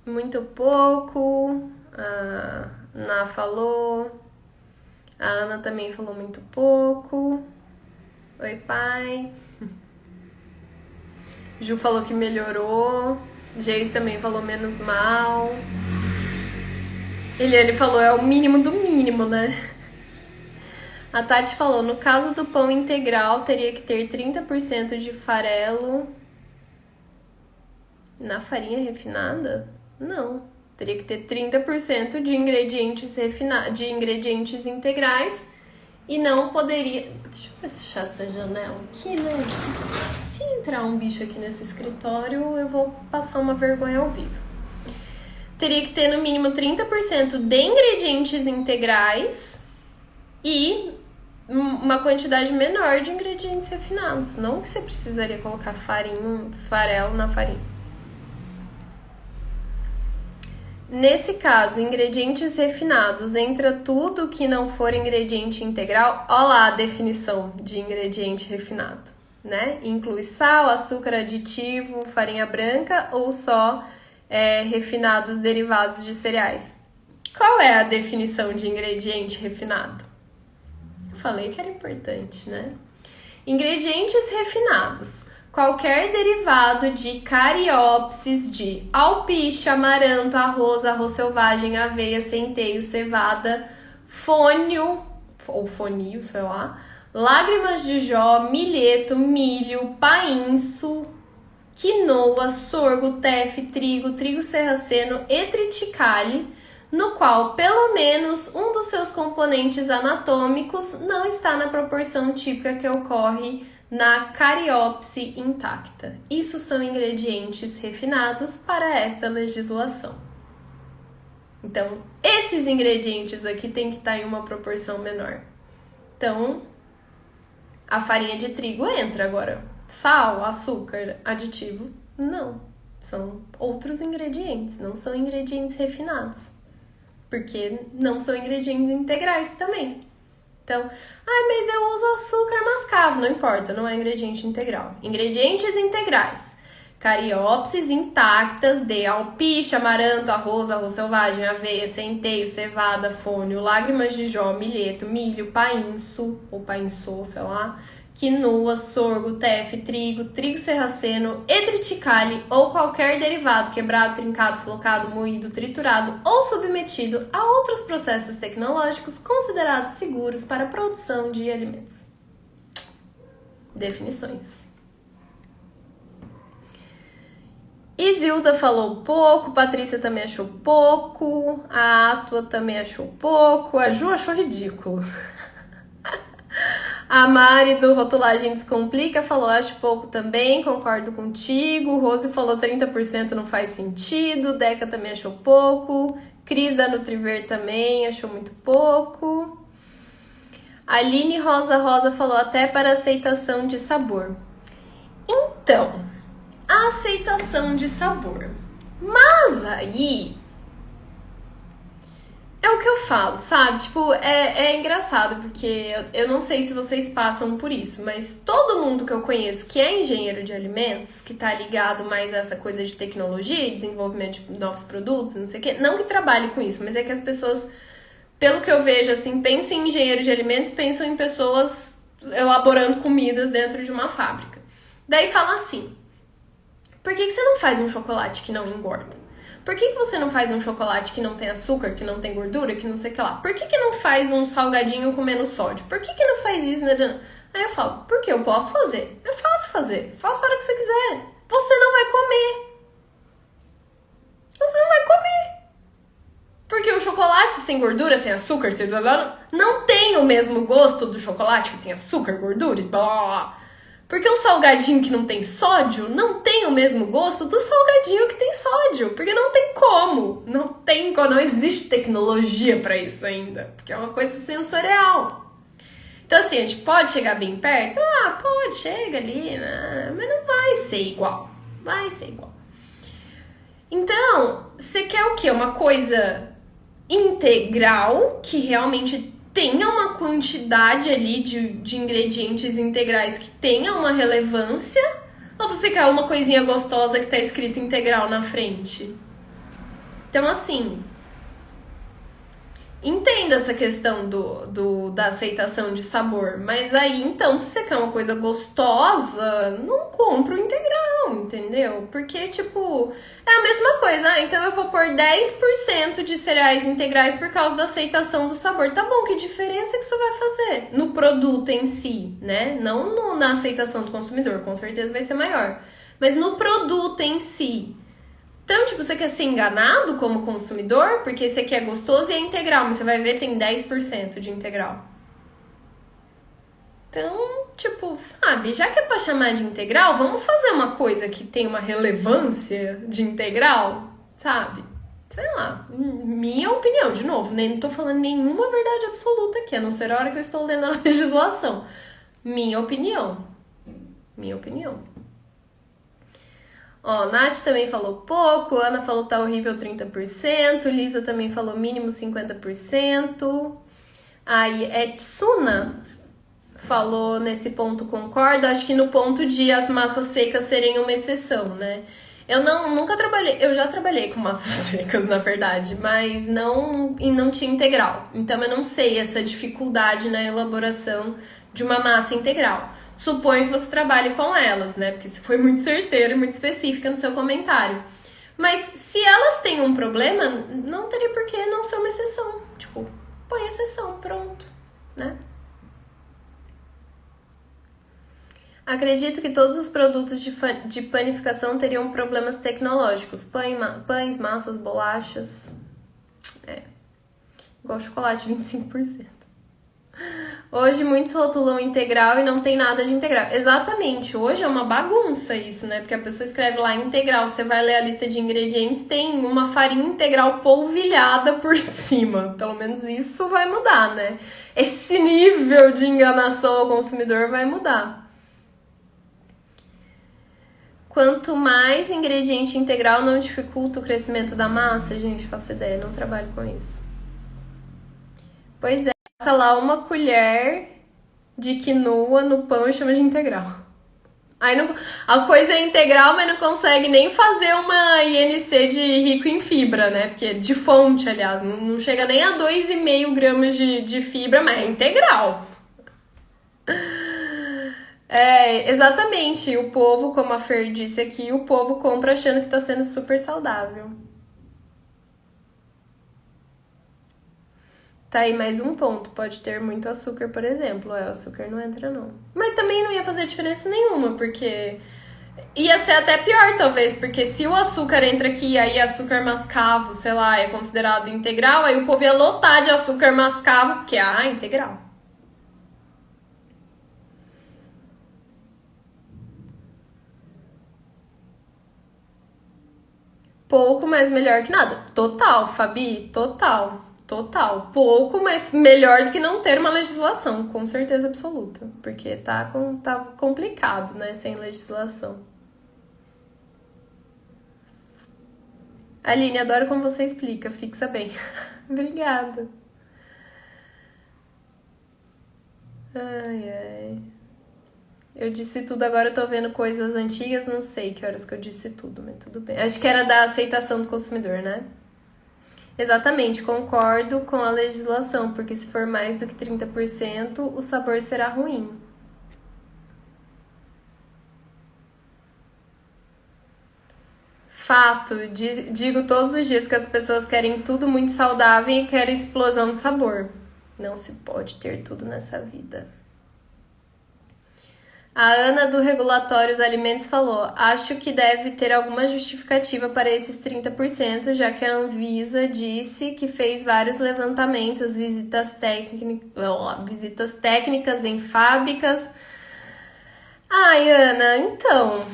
Muito pouco. A Ná falou. A Ana também falou muito pouco. Oi, pai. Ju falou que melhorou. Geis também falou menos mal. Ele falou, é o mínimo do mínimo, né? A Tati falou, no caso do pão integral, teria que ter 30% de farelo na farinha refinada? Não. Teria que ter 30% de ingredientes de ingredientes integrais e não poderia... Deixa eu fechar essa janela aqui, né? Porque se entrar um bicho aqui nesse escritório, eu vou passar uma vergonha ao vivo. Teria que ter no mínimo 30% de ingredientes integrais e uma quantidade menor de ingredientes refinados. Não que você precisaria colocar farelo na farinha. Nesse caso, ingredientes refinados, entra tudo que não for ingrediente integral. Olha lá a definição de ingrediente refinado, né? Inclui sal, açúcar aditivo, farinha branca ou só refinados derivados de cereais. Qual é a definição de ingrediente refinado? Falei que era importante, né? Ingredientes refinados. Qualquer derivado de cariópsis de alpiche, amaranto, arroz selvagem, aveia, centeio, cevada, fônio, ou fonio, sei lá, lágrimas de jó, milheto, milho, painço, quinoa, sorgo, tefe, trigo sarraceno e triticale, no qual pelo menos um dos seus componentes anatômicos não está na proporção típica que ocorre na cariópse intacta. Isso são ingredientes refinados para esta legislação. Então, esses ingredientes aqui tem que estar em uma proporção menor. Então, a farinha de trigo entra agora. Sal, açúcar, aditivo, não. São outros ingredientes, não são ingredientes refinados. Porque não são ingredientes integrais também. Então, mas eu uso açúcar mascavo, não importa, não é ingrediente integral. Ingredientes integrais. Cariópsis intactas de alpiche, amaranto, arroz selvagem, aveia, centeio, cevada, fônio, lágrimas de jó, milheto, milho, painço, ou painço, sei lá, quinoa, sorgo, teff, trigo, trigo sarraceno, etriticale ou qualquer derivado quebrado, trincado, flocado, moído, triturado ou submetido a outros processos tecnológicos considerados seguros para a produção de alimentos. Definições. Isilda falou pouco, Patrícia também achou pouco, a Atua também achou pouco, a Ju achou ridículo. A Mari do Rotulagem Descomplica falou, acho pouco também, concordo contigo. Rose falou 30% não faz sentido, Deca também achou pouco, Cris da Nutriver também achou muito pouco. Aline Rosa falou até para aceitação de sabor. Então, a aceitação de sabor. Mas aí é o que eu falo, sabe? Tipo, é engraçado, porque eu não sei se vocês passam por isso, mas todo mundo que eu conheço que é engenheiro de alimentos, que tá ligado mais a essa coisa de tecnologia, desenvolvimento de novos produtos, não sei o quê, não que trabalhe com isso, mas é que as pessoas, pelo que eu vejo, assim, pensam em engenheiro de alimentos, pensam em pessoas elaborando comidas dentro de uma fábrica. Daí fala assim, por que você não faz um chocolate que não engorda? Por que você não faz um chocolate que não tem açúcar, que não tem gordura, que não sei o que lá? Por que não faz um salgadinho com menos sódio? Por que não faz isso? Aí eu falo, porque eu posso fazer. É fácil fazer. Faça a hora que você quiser. Você não vai comer. Você não vai comer. Porque o chocolate sem gordura, sem açúcar, sem blá blá, não tem o mesmo gosto do chocolate que tem açúcar, gordura e blá blá. Porque o salgadinho que não tem sódio não tem o mesmo gosto do salgadinho que tem sódio. Porque não tem como. Não existe tecnologia pra isso ainda. Porque é uma coisa sensorial. Então assim, a gente pode chegar bem perto? Ah, pode, chega ali, né? Mas não vai ser igual. Vai ser igual. Então, você quer o quê? Uma coisa integral que realmente tenha uma quantidade ali de ingredientes integrais que tenha uma relevância, ou você quer uma coisinha gostosa que tá escrito integral na frente? Então, assim, entenda essa questão da aceitação de sabor, mas aí, então, se você quer uma coisa gostosa, não compra o integral, entendeu? Porque, tipo, é a mesma coisa, então eu vou pôr 10% de cereais integrais por causa da aceitação do sabor. Tá bom, que diferença que isso vai fazer no produto em si, né? Não na aceitação do consumidor, com certeza vai ser maior, mas no produto em si. Então, tipo, você quer ser enganado como consumidor porque você quer gostoso e é integral, mas você vai ver tem 10% de integral. Então, tipo, sabe, já que é pra chamar de integral, vamos fazer uma coisa que tem uma relevância de integral, sabe? Sei lá, minha opinião, de novo, não tô falando nenhuma verdade absoluta aqui, a não ser a hora que eu estou lendo a legislação. Minha opinião. Minha opinião. Ó, Nath também falou pouco, Ana falou tá horrível 30%, Lisa também falou mínimo 50%. Aí, Tsuna falou nesse ponto, concordo, acho que no ponto de as massas secas serem uma exceção, né? Eu nunca trabalhei, eu já trabalhei com massas secas, na verdade, mas não tinha integral. Então eu não sei essa dificuldade na elaboração de uma massa integral. Suponho que você trabalhe com elas, né? Porque você foi muito certeira e muito específica no seu comentário. Mas se elas têm um problema, não teria por que não ser uma exceção. Tipo, põe exceção, pronto, né? Acredito que todos os produtos de panificação teriam problemas tecnológicos. Pães, massas, bolachas. Igual chocolate, 25%. Hoje muitos rotulam integral e não tem nada de integral. Exatamente, hoje é uma bagunça isso, né? Porque a pessoa escreve lá integral, você vai ler a lista de ingredientes, tem uma farinha integral polvilhada por cima. Pelo menos isso vai mudar, né? Esse nível de enganação ao consumidor vai mudar. Quanto mais ingrediente integral não dificulta o crescimento da massa, gente, faço ideia, não trabalho com isso. Pois é. Coloca lá uma colher de quinoa no pão e chama de integral. Aí não, a coisa é integral, mas não consegue nem fazer uma INC de rico em fibra, né? Porque de fonte, aliás, não chega nem a 2,5 gramas de fibra, mas é integral. Exatamente. O povo, como a Fer disse aqui, o povo compra achando que tá sendo super saudável. Tá aí mais um ponto. Pode ter muito açúcar, por exemplo. O açúcar não entra, não. Mas também não ia fazer diferença nenhuma, porque ia ser até pior, talvez, porque se o açúcar entra aqui, aí açúcar mascavo, sei lá, é considerado integral, aí o povo ia lotar de açúcar mascavo, porque integral. Pouco, mas melhor que nada. Total, Fabi, total. Total. Pouco, mas melhor do que não ter uma legislação, com certeza absoluta. Porque tá complicado, né, sem legislação. Aline, adoro como você explica, fixa bem. Obrigada. Ai, ai. Eu disse tudo, agora eu tô vendo coisas antigas, não sei que horas que eu disse tudo, mas tudo bem. Acho que era da aceitação do consumidor, né? Exatamente, concordo com a legislação, porque se for mais do que 30%, o sabor será ruim. Fato, digo todos os dias que as pessoas querem tudo muito saudável e querem explosão de sabor. Não se pode ter tudo nessa vida. A Ana do Regulatórios Alimentos falou: acho que deve ter alguma justificativa para esses 30%, já que a Anvisa disse que fez vários levantamentos, visitas técnicas em fábricas. Ai, Ana, então.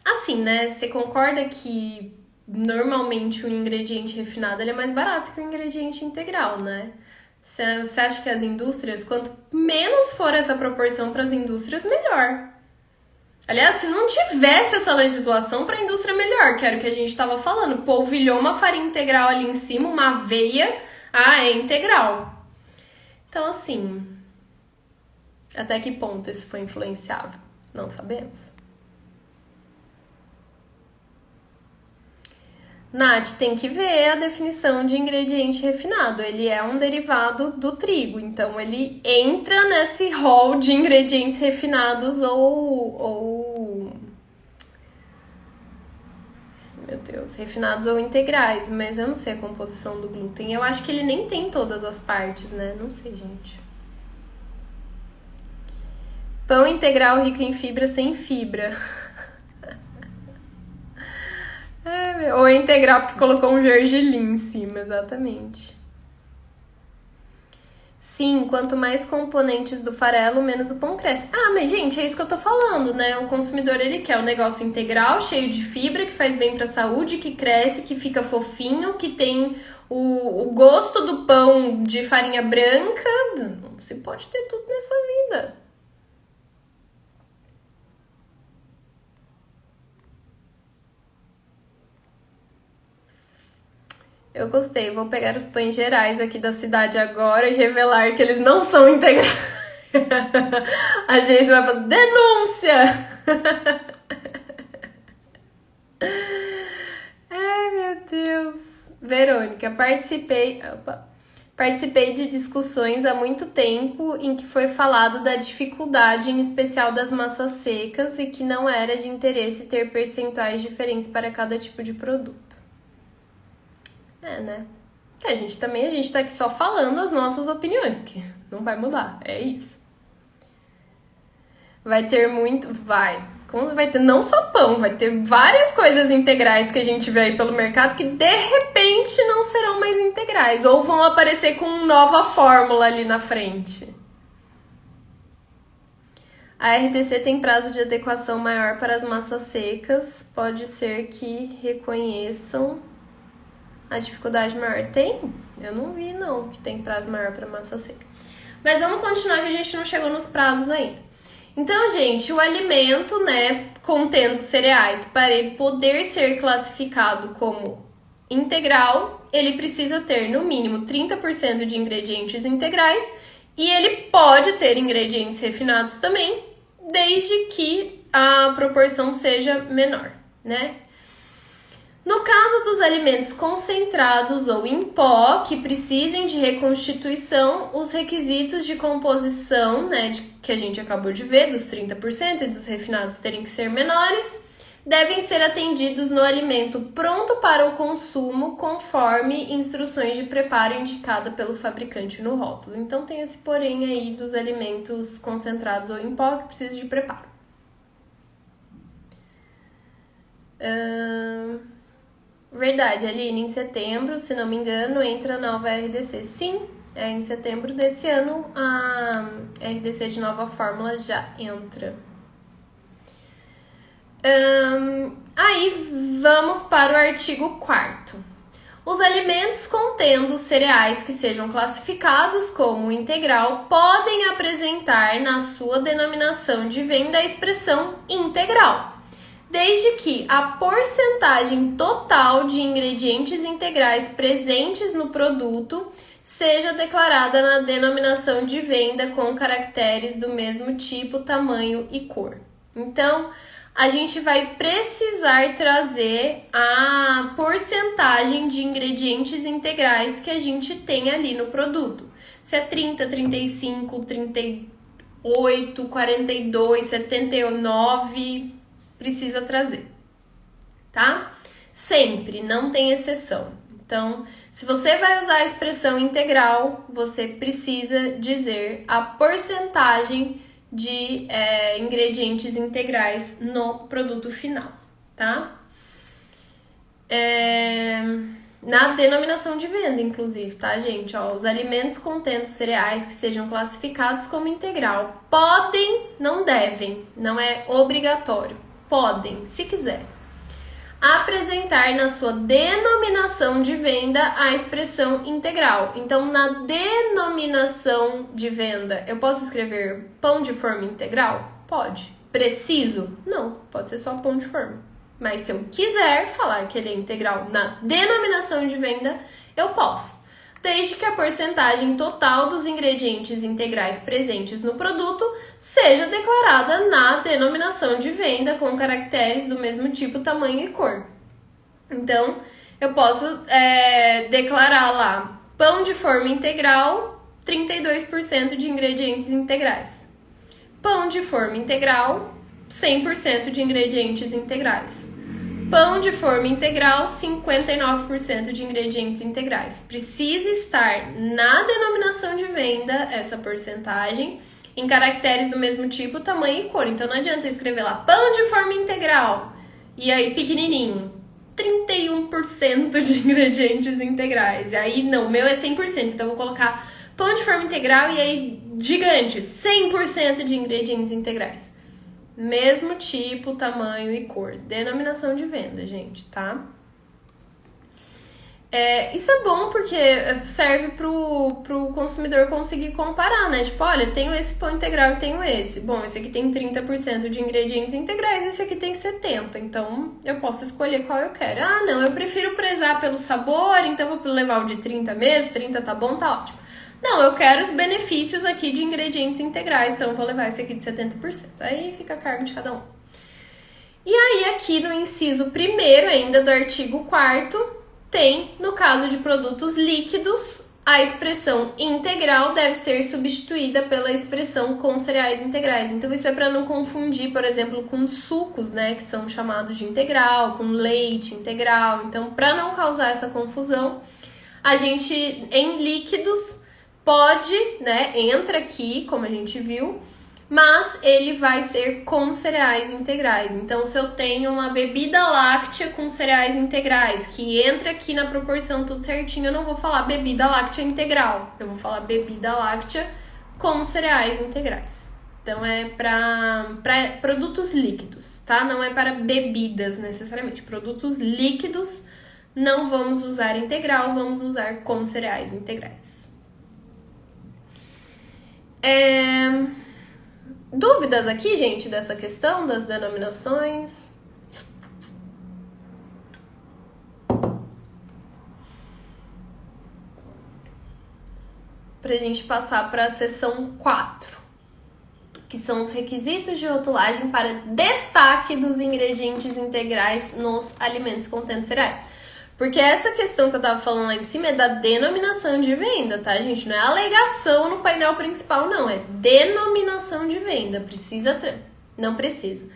Assim, né? Você concorda que normalmente o ingrediente refinado ele é mais barato que o ingrediente integral, né? Você acha que as indústrias, quanto menos for essa proporção para as indústrias, melhor. Aliás, se não tivesse essa legislação para a indústria, melhor, que era o que a gente estava falando. Polvilhou uma farinha integral ali em cima, uma aveia, é integral. Então, assim, até que ponto isso foi influenciável? Não sabemos. Nath, tem que ver a definição de ingrediente refinado. Ele é um derivado do trigo, então ele entra nesse rol de ingredientes refinados ou... Meu Deus, refinados ou integrais, mas eu não sei a composição do glúten. Eu acho que ele nem tem todas as partes, né? Não sei, gente. Pão integral rico em fibra sem fibra. Ou integral porque colocou um gergelim em cima, exatamente. Sim, quanto mais componentes do farelo, menos o pão cresce. Mas gente, é isso que eu tô falando, né? O consumidor, ele quer o negócio integral, cheio de fibra, que faz bem pra saúde, que cresce, que fica fofinho, que tem o gosto do pão de farinha branca. Não se pode ter tudo nessa vida. Eu gostei, vou pegar os pães gerais aqui da cidade agora e revelar que eles não são integrais. A gente vai fazer denúncia! Ai, meu Deus. Verônica, participei de discussões há muito tempo em que foi falado da dificuldade, em especial das massas secas, e que não era de interesse ter percentuais diferentes para cada tipo de produto. Né? A gente tá aqui só falando as nossas opiniões, porque não vai mudar, é isso. Vai ter muito... Vai ter não só pão, vai ter várias coisas integrais que a gente vê aí pelo mercado que de repente não serão mais integrais, ou vão aparecer com nova fórmula ali na frente. A RDC tem prazo de adequação maior para as massas secas, pode ser que reconheçam a dificuldade maior. Tem? Eu não vi, não, que tem prazo maior para massa seca. Mas vamos continuar que a gente não chegou nos prazos ainda. Então, gente, o alimento, né, contendo cereais, para ele poder ser classificado como integral, ele precisa ter, no mínimo, 30% de ingredientes integrais e ele pode ter ingredientes refinados também, desde que a proporção seja menor, né? No caso dos alimentos concentrados ou em pó que precisem de reconstituição, os requisitos de composição, né, que a gente acabou de ver, dos 30% e dos refinados terem que ser menores, devem ser atendidos no alimento pronto para o consumo, conforme instruções de preparo indicada pelo fabricante no rótulo. Então tem esse porém aí dos alimentos concentrados ou em pó que precisam de preparo. Verdade, Aline, em setembro, se não me engano, entra a nova RDC. Sim, em setembro desse ano a RDC de nova fórmula já entra. Aí vamos para o artigo 4º. Os alimentos contendo cereais que sejam classificados como integral podem apresentar na sua denominação de venda a expressão integral, desde que a porcentagem total de ingredientes integrais presentes no produto seja declarada na denominação de venda com caracteres do mesmo tipo, tamanho e cor. Então, a gente vai precisar trazer a porcentagem de ingredientes integrais que a gente tem ali no produto. Se é 30, 35, 38, 42, 79, precisa trazer, tá? Sempre, não tem exceção. Então, se você vai usar a expressão integral, você precisa dizer a porcentagem de ingredientes integrais no produto final, tá? Na denominação de venda, inclusive, tá, gente? Ó, os alimentos contendo cereais que sejam classificados como integral podem, não devem, não é obrigatório, podem, se quiser, apresentar na sua denominação de venda a expressão integral. Então, na denominação de venda, eu posso escrever pão de forma integral? Pode. Preciso? Não, pode ser só pão de forma. Mas se eu quiser falar que ele é integral na denominação de venda, eu posso. Desde que a porcentagem total dos ingredientes integrais presentes no produto seja declarada na denominação de venda com caracteres do mesmo tipo, tamanho e cor. Então, eu posso declarar lá, pão de forma integral, 32% de ingredientes integrais. Pão de forma integral, 100% de ingredientes integrais. Pão de forma integral, 59% de ingredientes integrais. Precisa estar na denominação de venda essa porcentagem em caracteres do mesmo tipo, tamanho e cor. Então não adianta eu escrever lá pão de forma integral e aí pequenininho, 31% de ingredientes integrais. E aí não, o meu é 100%, então eu vou colocar pão de forma integral e aí gigante, 100% de ingredientes integrais. Mesmo tipo, tamanho e cor. Denominação de venda, gente, tá? Isso é bom porque serve pro consumidor conseguir comparar, né? Tipo, olha, tenho esse pão integral e tenho esse. Bom, esse aqui tem 30% de ingredientes integrais, esse aqui tem 70%. Então, eu posso escolher qual eu quero. Ah, não, eu prefiro prezar pelo sabor, então vou levar o de 30 mesmo. 30 tá bom, tá ótimo. Não, eu quero os benefícios aqui de ingredientes integrais, então eu vou levar esse aqui de 70%. Aí fica a cargo de cada um. E aí, aqui no inciso 1º ainda do artigo 4º, tem, no caso de produtos líquidos, a expressão integral deve ser substituída pela expressão com cereais integrais. Então, isso é para não confundir, por exemplo, com sucos, né, que são chamados de integral, com leite integral. Então, para não causar essa confusão, a gente, em líquidos, pode, né, entra aqui, como a gente viu, mas ele vai ser com cereais integrais. Então, se eu tenho uma bebida láctea com cereais integrais, que entra aqui na proporção tudo certinho, eu não vou falar bebida láctea integral. Eu vou falar bebida láctea com cereais integrais. Então, é para produtos líquidos, tá? Não é para bebidas, necessariamente. Produtos líquidos, não vamos usar integral, vamos usar com cereais integrais. Dúvidas aqui, gente, dessa questão das denominações? Pra gente passar para a seção 4. que são os requisitos de rotulagem para destaque dos ingredientes integrais nos alimentos contendo cereais. Porque essa questão que eu tava falando lá em cima é da denominação de venda, tá, gente? Não é alegação no painel principal, não. É denominação de venda. Não precisa.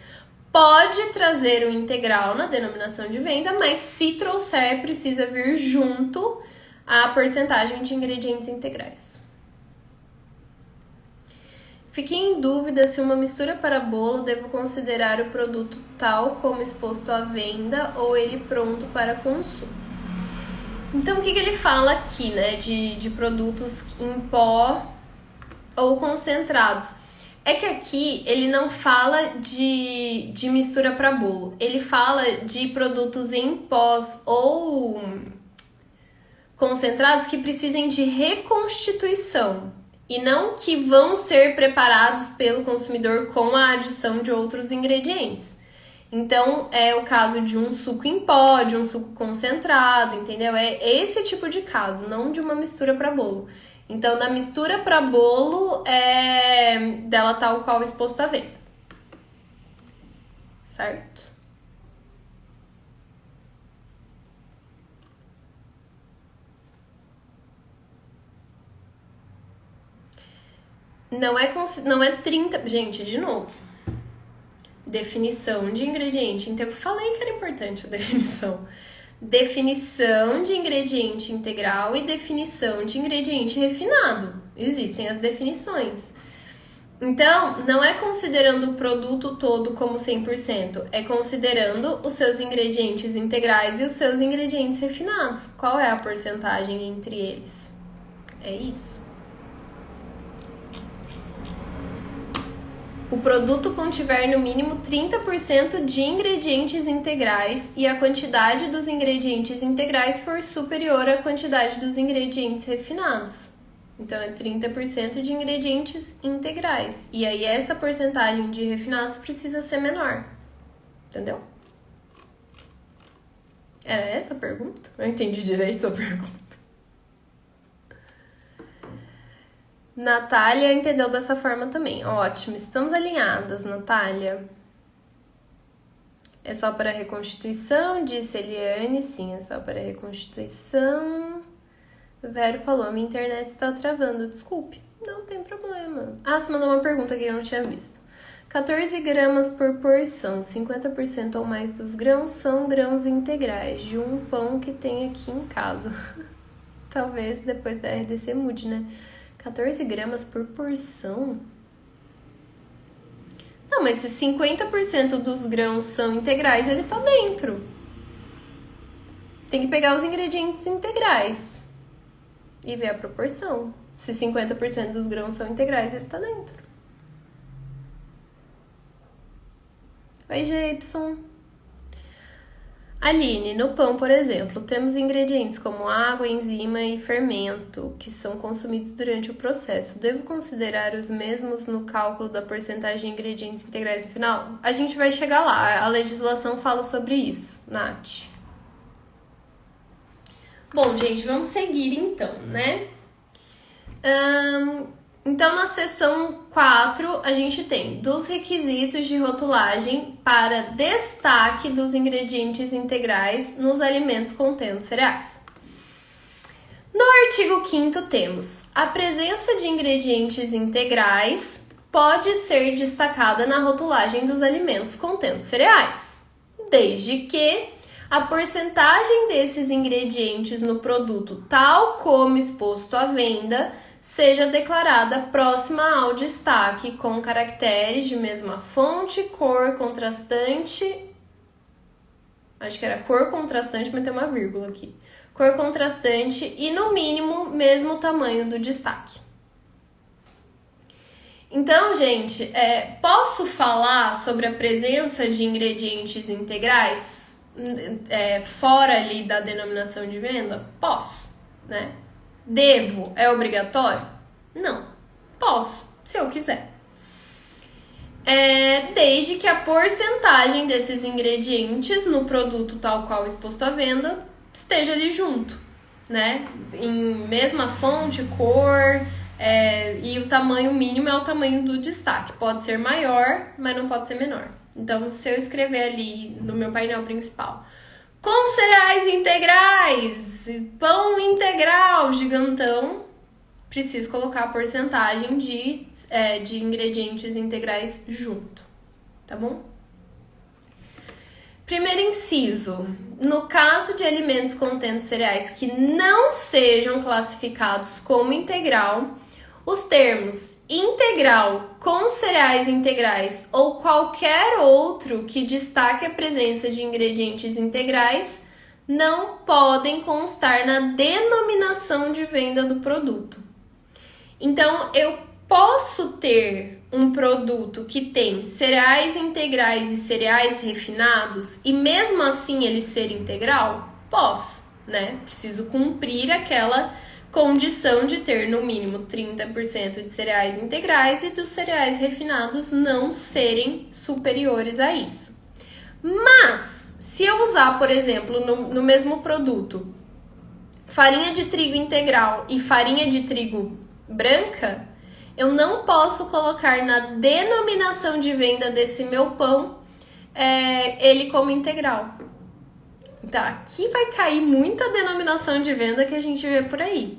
Pode trazer o integral na denominação de venda, mas se trouxer, precisa vir junto a porcentagem de ingredientes integrais. Fiquei em dúvida se uma mistura para bolo devo considerar o produto tal como exposto à venda ou ele pronto para consumo. Então, o que ele fala aqui, né, de produtos em pó ou concentrados? É que aqui ele não fala de mistura para bolo, ele fala de produtos em pós ou concentrados que precisem de reconstituição. E não que vão ser preparados pelo consumidor com a adição de outros ingredientes. Então, é o caso de um suco em pó, de um suco concentrado, entendeu? É esse tipo de caso, não de uma mistura para bolo. Então, na mistura para bolo, dela tal qual exposto à venda. Certo? Não é 30... Gente, de novo. Definição de ingrediente. Então, eu falei que era importante a definição. Definição de ingrediente integral e definição de ingrediente refinado. Existem as definições. Então, não é considerando o produto todo como 100%. É considerando os seus ingredientes integrais e os seus ingredientes refinados. Qual é a porcentagem entre eles? É isso. O produto contiver no mínimo 30% de ingredientes integrais e a quantidade dos ingredientes integrais for superior à quantidade dos ingredientes refinados. Então, é 30% de ingredientes integrais. E aí, essa porcentagem de refinados precisa ser menor. Entendeu? Era essa a pergunta? Eu entendi direito a pergunta. Natália entendeu dessa forma também. Ótimo, estamos alinhadas, Natália. É só para reconstituição, disse Eliane. Sim, é só para reconstituição. O Vero falou, minha internet está travando. Desculpe, não tem problema. Ah, você mandou uma pergunta que eu não tinha visto. 14 gramas por porção, 50% ou mais dos grãos são grãos integrais de um pão que tem aqui em casa. Talvez depois da RDC mude, né? 14 gramas por porção? Não, mas se 50% dos grãos são integrais, ele tá dentro. Tem que pegar os ingredientes integrais e ver a proporção. Se 50% dos grãos são integrais, ele tá dentro. Oi, Gibson. Aline, no pão, por exemplo, temos ingredientes como água, enzima e fermento, que são consumidos durante o processo. Devo considerar os mesmos no cálculo da porcentagem de ingredientes integrais no final? A gente vai chegar lá, a legislação fala sobre isso, Nath. Bom, gente, vamos seguir então, né? Então, na seção 4, a gente tem dos requisitos de rotulagem para destaque dos ingredientes integrais nos alimentos contendo cereais. No artigo 5º temos a presença de ingredientes integrais pode ser destacada na rotulagem dos alimentos contendo cereais, desde que a porcentagem desses ingredientes no produto, tal como exposto à venda, seja declarada próxima ao destaque com caracteres de mesma fonte, cor contrastante. Acho que era cor contrastante, mas tem uma vírgula aqui. Cor contrastante e, no mínimo, mesmo tamanho do destaque. Então, gente, posso falar sobre a presença de ingredientes integrais fora ali da denominação de venda? Posso, né? Devo? É obrigatório? Não. Posso, se eu quiser. Desde que a porcentagem desses ingredientes no produto tal qual exposto à venda esteja ali junto, né? Em mesma fonte, cor, E o tamanho mínimo é o tamanho do destaque. Pode ser maior, mas não pode ser menor. Então, se eu escrever ali no meu painel principal, com cereais integrais, pão integral gigantão, preciso colocar a porcentagem de ingredientes integrais junto, tá bom? Primeiro inciso, no caso de alimentos contendo cereais que não sejam classificados como integral, os termos integral com cereais integrais ou qualquer outro que destaque a presença de ingredientes integrais não podem constar na denominação de venda do produto. Então, eu posso ter um produto que tem cereais integrais e cereais refinados e mesmo assim ele ser integral? Posso, né? Preciso cumprir aquela condição de ter no mínimo 30% de cereais integrais e dos cereais refinados não serem superiores a isso. Mas, se eu usar, por exemplo, no mesmo produto, farinha de trigo integral e farinha de trigo branca, eu não posso colocar na denominação de venda desse meu pão ele como integral. Então, aqui vai cair muita denominação de venda que a gente vê por aí,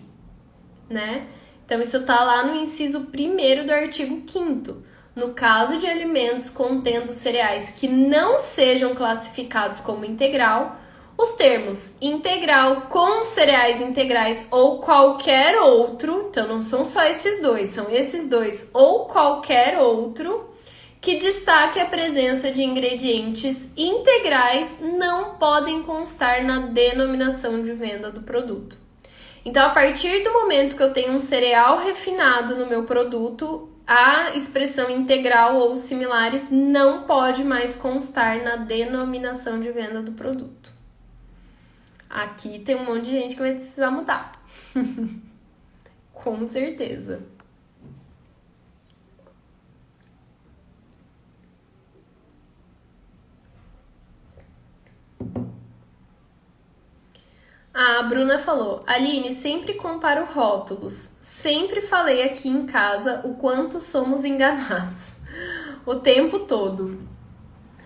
né? Então, isso tá lá no inciso 1º do artigo 5º. No caso de alimentos contendo cereais que não sejam classificados como integral, os termos integral com cereais integrais ou qualquer outro, então não são só esses dois, são esses dois ou qualquer outro, que destaque a presença de ingredientes integrais não podem constar na denominação de venda do produto. Então, a partir do momento que eu tenho um cereal refinado no meu produto, a expressão integral ou similares não pode mais constar na denominação de venda do produto. Aqui tem um monte de gente que vai precisar mudar. Com certeza. A Bruna falou, Aline, sempre comparo rótulos. Sempre falei aqui em casa o quanto somos enganados. O tempo todo.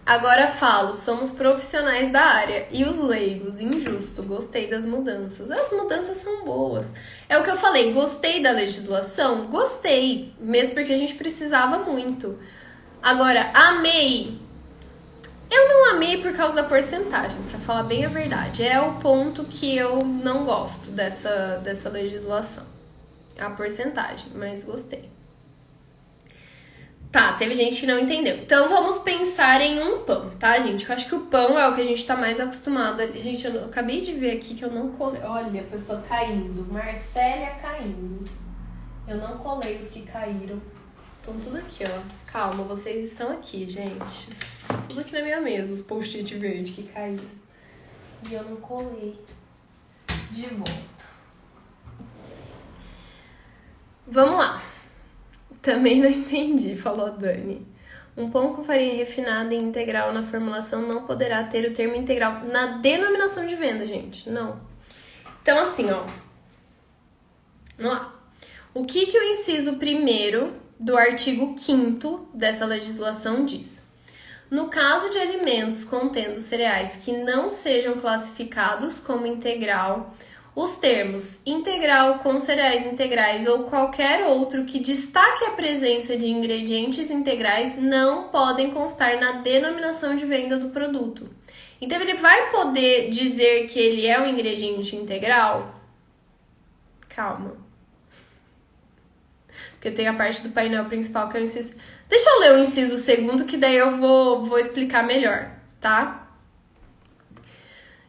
Agora falo, somos profissionais da área. E os leigos, injusto. Gostei das mudanças. As mudanças são boas. É o que eu falei, gostei da legislação? Gostei. Mesmo porque a gente precisava muito. Agora, amei. Eu não amei por causa da porcentagem, pra falar bem a verdade. É o ponto que eu não gosto dessa legislação. A porcentagem, mas gostei. Tá, teve gente que não entendeu. Então vamos pensar em um pão, tá, gente? Eu acho que o pão é o que a gente tá mais acostumado. Gente, eu acabei de ver aqui que eu não colei. Olha, a pessoa caindo. Marcélia caindo. Eu não colei os que caíram. Estão tudo aqui, ó. Calma, vocês estão aqui, gente. Tudo aqui na minha mesa, os post-it verde que caíram. E eu não colei. De volta. Vamos lá. Também não entendi, falou a Dani. Um pão com farinha refinada e integral na formulação não poderá ter o termo integral na denominação de venda, gente. Não. Então, assim, ó. Vamos lá. O que o inciso 1º do artigo 5º dessa legislação diz? No caso de alimentos contendo cereais que não sejam classificados como integral, os termos integral com cereais integrais ou qualquer outro que destaque a presença de ingredientes integrais não podem constar na denominação de venda do produto. Então, ele vai poder dizer que ele é um ingrediente integral? Calma. Porque tem a parte do painel principal que é o inciso... Deixa eu ler o inciso 2º, que daí eu vou explicar melhor, tá?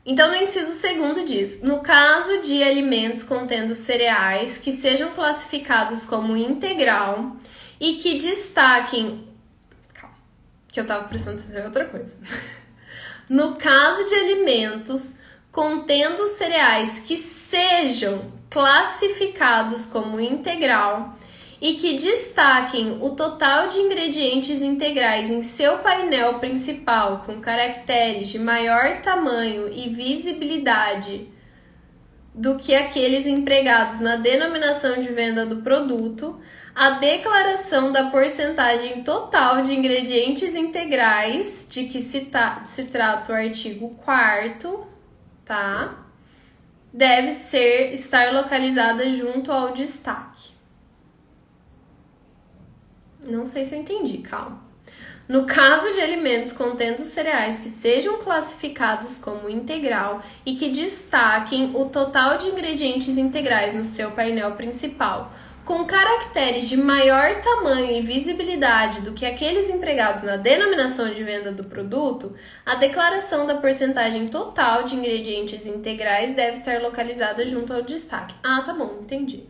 Então, no inciso 2º diz, no caso de alimentos contendo cereais que sejam classificados como integral e que destaquem... Calma, que eu tava prestando atenção em outra coisa. No caso de alimentos contendo cereais que sejam classificados como integral e que destaquem o total de ingredientes integrais em seu painel principal com caracteres de maior tamanho e visibilidade do que aqueles empregados na denominação de venda do produto, a declaração da porcentagem total de ingredientes integrais de que se trata o artigo 4º, tá? Deve estar localizada junto ao destaque. Não sei se eu entendi, calma. No caso de alimentos contendo cereais que sejam classificados como integral e que destaquem o total de ingredientes integrais no seu painel principal, com caracteres de maior tamanho e visibilidade do que aqueles empregados na denominação de venda do produto, a declaração da porcentagem total de ingredientes integrais deve estar localizada junto ao destaque. Ah, tá bom, entendi.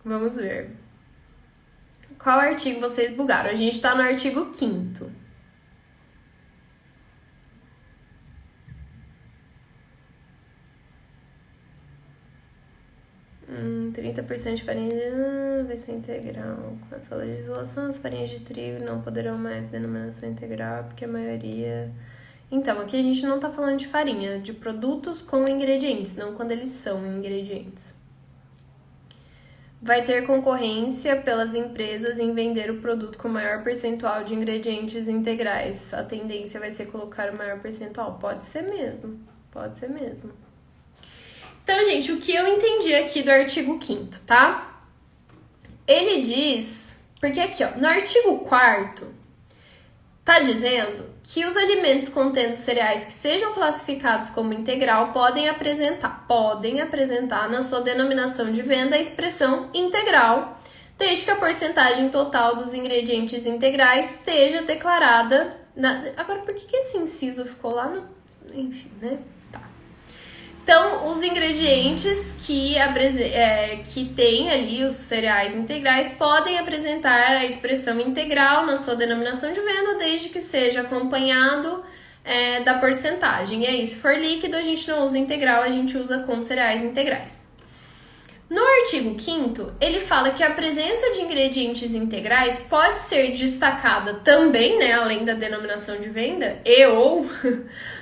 Vamos ver. Qual artigo vocês bugaram? A gente tá no artigo 5º. 30% de farinha vai ser integral. Com essa legislação, as farinhas de trigo não poderão mais denominação integral, porque a maioria... Então, aqui a gente não tá falando de farinha, de produtos com ingredientes, não quando eles são ingredientes. Vai ter concorrência pelas empresas em vender o produto com maior percentual de ingredientes integrais. A tendência vai ser colocar o maior percentual. Pode ser mesmo, pode ser mesmo. Então, gente, o que eu entendi aqui do artigo 5º, tá? Ele diz... Porque aqui, ó, no artigo 4º, tá dizendo que os alimentos contendo cereais que sejam classificados como integral podem apresentar na sua denominação de venda a expressão integral, desde que a porcentagem total dos ingredientes integrais esteja declarada... Agora, por que esse inciso ficou lá no... Enfim, né? Então, os ingredientes que tem ali, os cereais integrais, podem apresentar a expressão integral na sua denominação de venda, desde que seja acompanhado da porcentagem. E aí, se for líquido, a gente não usa integral, a gente usa com cereais integrais. No artigo 5º, ele fala que a presença de ingredientes integrais pode ser destacada também, né, além da denominação de venda, ou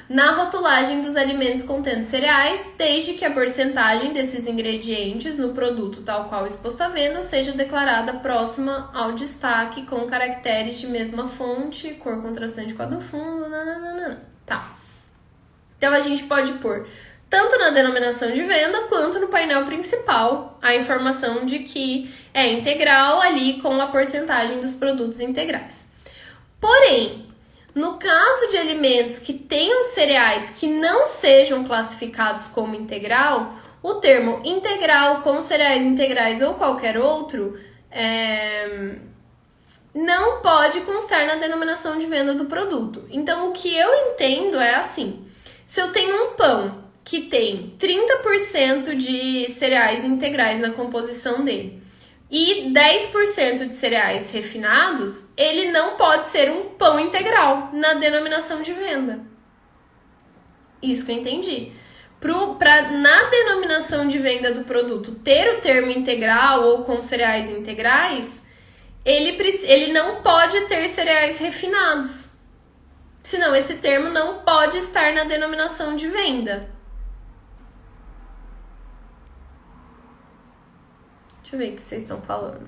na rotulagem dos alimentos contendo cereais, desde que a porcentagem desses ingredientes no produto tal qual exposto à venda seja declarada próxima ao destaque com caracteres de mesma fonte, cor contrastante com a do fundo, Tá. Então, a gente pode pôr tanto na denominação de venda quanto no painel principal a informação de que é integral ali com a porcentagem dos produtos integrais. Porém, no caso de alimentos que tenham cereais que não sejam classificados como integral, o termo integral com cereais integrais ou qualquer outro não pode constar na denominação de venda do produto. Então, o que eu entendo é assim: se eu tenho um pão que tem 30% de cereais integrais na composição dele e 10% de cereais refinados, ele não pode ser um pão integral na denominação de venda. Isso que eu entendi. Na denominação de venda do produto ter o termo integral ou com cereais integrais, ele não pode ter cereais refinados. Senão, esse termo não pode estar na denominação de venda. Deixa eu ver o que vocês estão falando.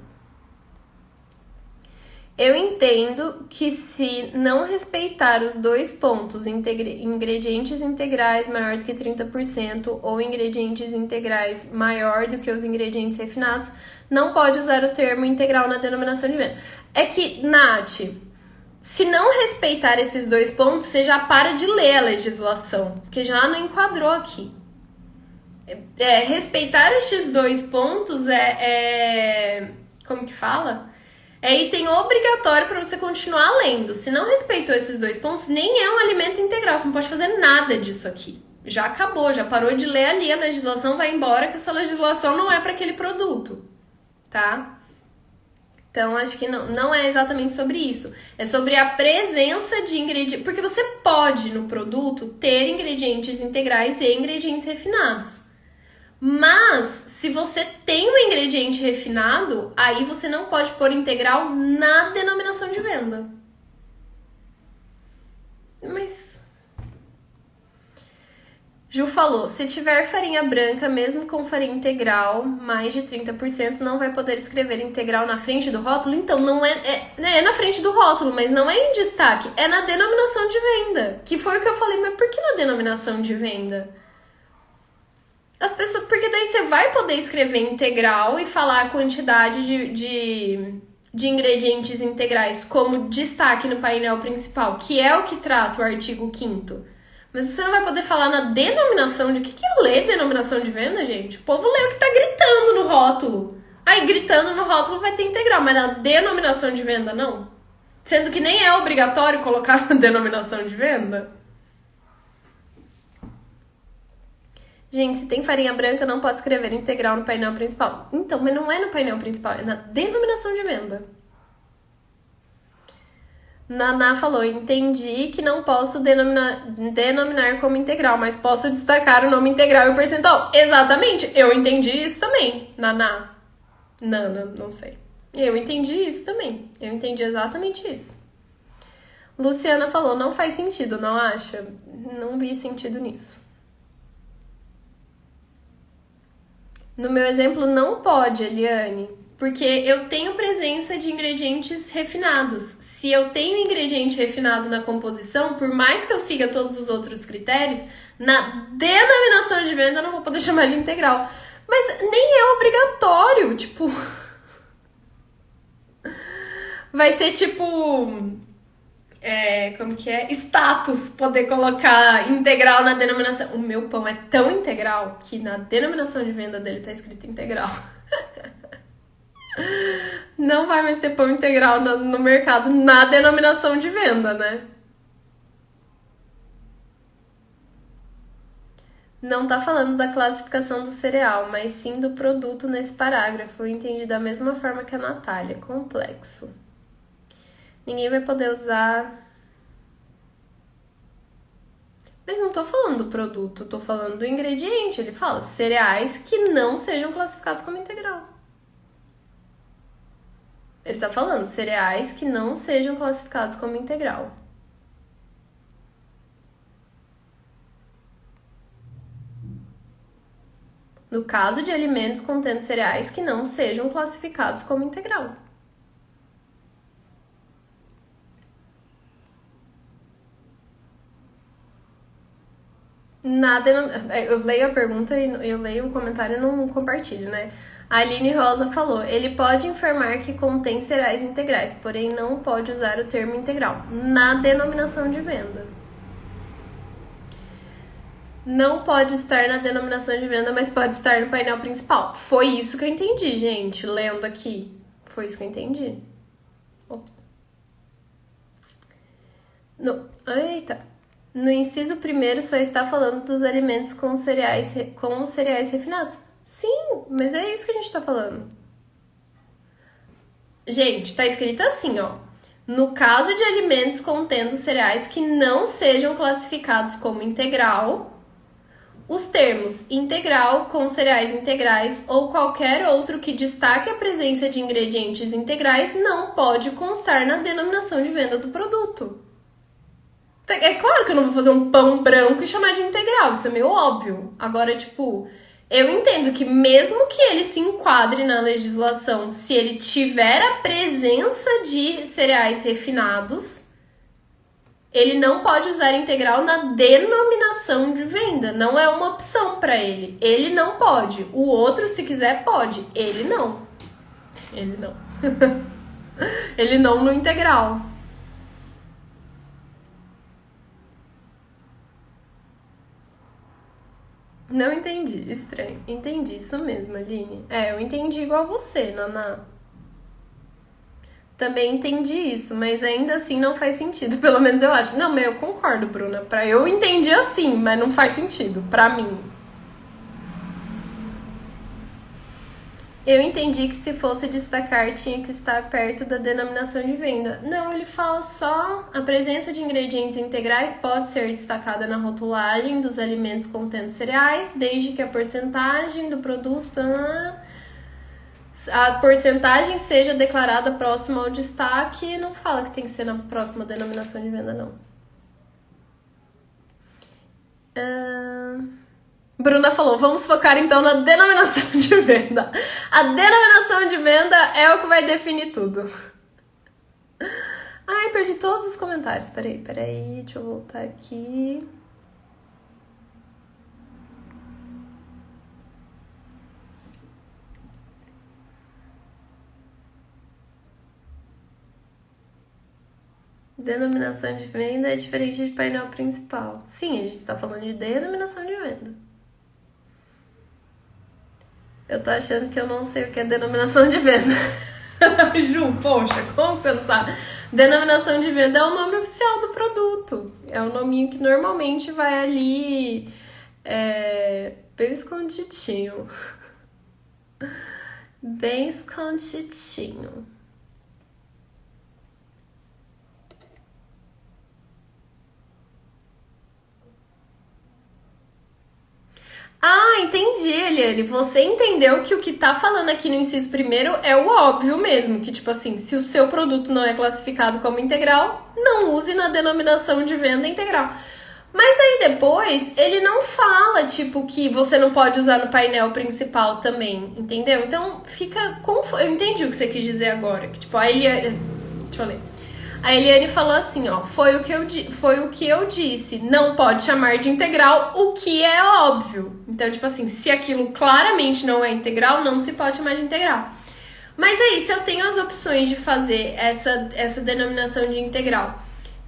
Eu entendo que se não respeitar os dois pontos, ingredientes integrais maior do que 30% ou ingredientes integrais maior do que os ingredientes refinados, não pode usar o termo integral na denominação de venda. É que, Nath, se não respeitar esses dois pontos, você já para de ler a legislação, porque já não enquadrou aqui. Respeitar estes dois pontos como que fala? É item obrigatório para você continuar lendo. Se não respeitou esses dois pontos, nem é um alimento integral. Você não pode fazer nada disso aqui. Já acabou, já parou de ler ali. A legislação vai embora, que essa legislação não é para aquele produto, tá? Então, acho que não é exatamente sobre isso. É sobre a presença de ingredientes. Porque você pode, no produto, ter ingredientes integrais e ingredientes refinados. Mas, se você tem um ingrediente refinado, aí você não pode pôr integral na denominação de venda. Mas... Ju falou, se tiver farinha branca, mesmo com farinha integral, mais de 30%, não vai poder escrever integral na frente do rótulo? Então, não é na frente do rótulo, mas não é em destaque, é na denominação de venda. Que foi o que eu falei, mas por que na denominação de venda? As pessoas, porque daí você vai poder escrever integral e falar a quantidade de ingredientes integrais como destaque no painel principal, que é o que trata o artigo 5º. Mas você não vai poder falar na denominação de... O que é ler denominação de venda, gente? O povo lê o que tá gritando no rótulo. Aí, gritando no rótulo vai ter integral, mas na denominação de venda, não. Sendo que nem é obrigatório colocar na denominação de venda. Gente, se tem farinha branca, não pode escrever integral no painel principal. Então, mas não é no painel principal, é na denominação de venda. Naná falou, entendi que não posso denominar como integral, mas posso destacar o nome integral e o percentual. Exatamente, eu entendi isso também, Naná. Nana, não sei. Eu entendi isso também, eu entendi exatamente isso. Luciana falou, não faz sentido, não acha? Não vi sentido nisso. No meu exemplo, não pode, Eliane, porque eu tenho presença de ingredientes refinados. Se eu tenho ingrediente refinado na composição, por mais que eu siga todos os outros critérios, na denominação de venda eu não vou poder chamar de integral. Mas nem é obrigatório, tipo... Vai ser tipo... como que é? Status, poder colocar integral na denominação. O meu pão é tão integral que na denominação de venda dele tá escrito integral. Não vai mais ter pão integral no mercado na denominação de venda, né? Não tá falando da classificação do cereal, mas sim do produto nesse parágrafo. Eu entendi da mesma forma que a Natália. Complexo. Ninguém vai poder usar... Mas não tô falando do produto, tô falando do ingrediente. Ele fala cereais que não sejam classificados como integral. Ele tá falando cereais que não sejam classificados como integral. No caso de alimentos contendo cereais que não sejam classificados como integral. Nada, eu leio a pergunta e eu leio o comentário e não compartilho, né? A Aline Rosa falou, ele pode informar que contém cereais integrais, porém não pode usar o termo integral na denominação de venda. Não pode estar na denominação de venda, mas pode estar no painel principal. Foi isso que eu entendi, gente, lendo aqui. Foi isso que eu entendi. Ops. Eita. No inciso 1º só está falando dos alimentos com os cereais refinados. Sim, mas é isso que a gente tá falando. Gente, tá escrito assim, ó. No caso de alimentos contendo cereais que não sejam classificados como integral, os termos integral, com cereais integrais ou qualquer outro que destaque a presença de ingredientes integrais não pode constar na denominação de venda do produto. É claro que eu não vou fazer um pão branco e chamar de integral, isso é meio óbvio. Agora, tipo, eu entendo que mesmo que ele se enquadre na legislação, se ele tiver a presença de cereais refinados, ele não pode usar integral na denominação de venda. Não é uma opção para ele. Ele não pode. O outro, se quiser, pode. Ele não. Ele não. Ele não no integral. Não entendi, estranho. Entendi, isso mesmo, Aline. Eu entendi igual a você, Naná. Também entendi isso, mas ainda assim não faz sentido, pelo menos eu acho. Não, mas eu concordo, Bruna. Eu entendi assim, mas não faz sentido, pra mim. Eu entendi que se fosse destacar tinha que estar perto da denominação de venda. Não, ele fala só a presença de ingredientes integrais pode ser destacada na rotulagem dos alimentos contendo cereais, desde que a porcentagem do produto... a porcentagem seja declarada próxima ao destaque. Não fala que tem que ser na próxima denominação de venda, não. Bruna falou, vamos focar então na denominação de venda. A denominação de venda é o que vai definir tudo. Ai, perdi todos os comentários. Peraí, deixa eu voltar aqui. Denominação de venda é diferente de painel principal. Sim, a gente está falando de denominação de venda. Eu tô achando que eu não sei o que é denominação de venda. Ju, poxa, como que você não sabe? Denominação de venda é o nome oficial do produto. É o nominho que normalmente vai ali bem escondidinho. Bem escondidinho. Ah, entendi, Eliane. Você entendeu que o que tá falando aqui no inciso primeiro é o óbvio mesmo, que tipo assim, se o seu produto não é classificado como integral, não use na denominação de venda integral. Mas aí depois, ele não fala, tipo, que você não pode usar no painel principal também, entendeu? Então, fica confuso. Eu entendi o que você quis dizer agora, que tipo, a Eliane... Deixa eu ler. A Eliane falou assim, ó, foi o que eu disse, não pode chamar de integral, o que é óbvio. Então, tipo assim, se aquilo claramente não é integral, não se pode chamar de integral. Mas aí, se eu tenho as opções de fazer essa denominação de integral,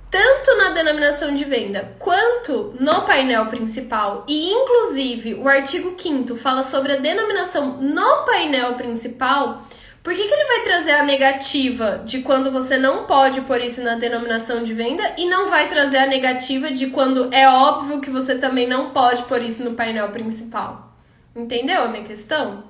tanto na denominação de venda, quanto no painel principal, e inclusive o artigo 5º fala sobre a denominação no painel principal... Por que ele vai trazer a negativa de quando você não pode pôr isso na denominação de venda e não vai trazer a negativa de quando é óbvio que você também não pode pôr isso no painel principal? Entendeu a minha questão?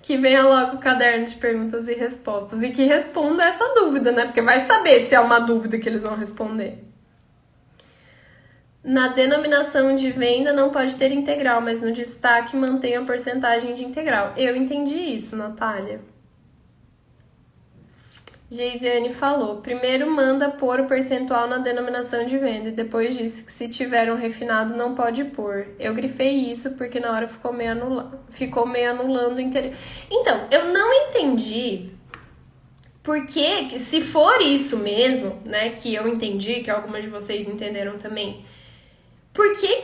Que venha logo o caderno de perguntas e respostas e que responda essa dúvida, né? Porque vai saber se é uma dúvida que eles vão responder. Na denominação de venda não pode ter integral, mas no destaque mantém a porcentagem de integral. Eu entendi isso, Natália. Geisiane falou, primeiro manda pôr o percentual na denominação de venda e depois disse que se tiver um refinado não pode pôr. Eu grifei isso porque na hora ficou meio anulando o interesse. Então, eu não entendi porque, se for isso mesmo, né, que eu entendi, que algumas de vocês entenderam também, por que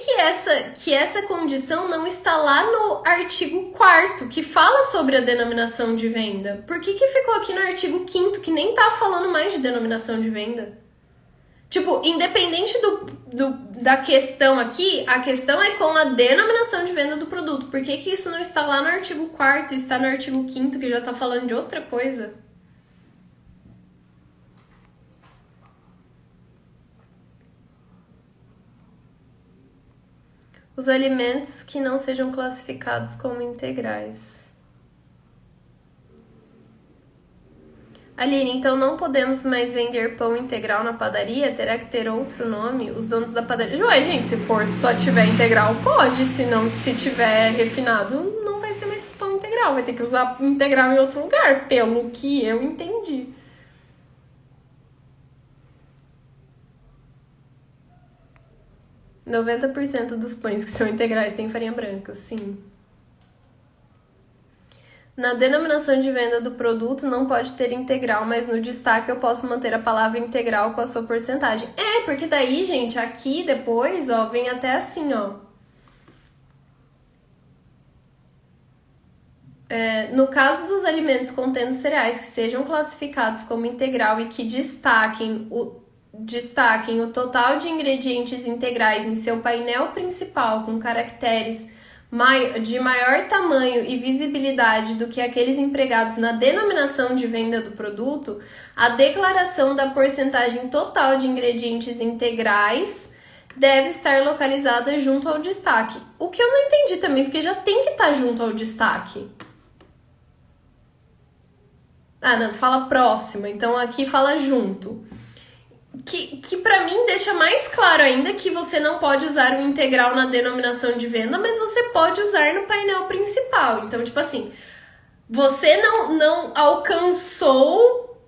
essa condição não está lá no artigo 4º, que fala sobre a denominação de venda? Por que ficou aqui no artigo 5º, que nem tá falando mais de denominação de venda? Tipo, independente da questão aqui, a questão é com a denominação de venda do produto. Por que isso não está lá no artigo 4º e está no artigo 5º, que já tá falando de outra coisa? Os alimentos que não sejam classificados como integrais. Aline, então não podemos mais vender pão integral na padaria? Terá que ter outro nome? Os donos da padaria... Ué, gente, se for só tiver integral, pode. Se tiver refinado, não vai ser mais pão integral. Vai ter que usar integral em outro lugar, pelo que eu entendi. 90% dos pães que são integrais têm farinha branca, sim. Na denominação de venda do produto não pode ter integral, mas no destaque eu posso manter a palavra integral com a sua porcentagem. Porque daí, gente, aqui depois, ó, vem até assim, ó. No caso dos alimentos contendo cereais que sejam classificados como integral e que destaquem o total de ingredientes integrais em seu painel principal com caracteres de maior tamanho e visibilidade do que aqueles empregados na denominação de venda do produto, a declaração da porcentagem total de ingredientes integrais deve estar localizada junto ao destaque. O que eu não entendi também, porque já tem que estar junto ao destaque. Ah, não, fala próxima, então aqui fala junto. Que pra mim deixa mais claro ainda que você não pode usar o integral na denominação de venda, mas você pode usar no painel principal. Então, tipo assim, você não alcançou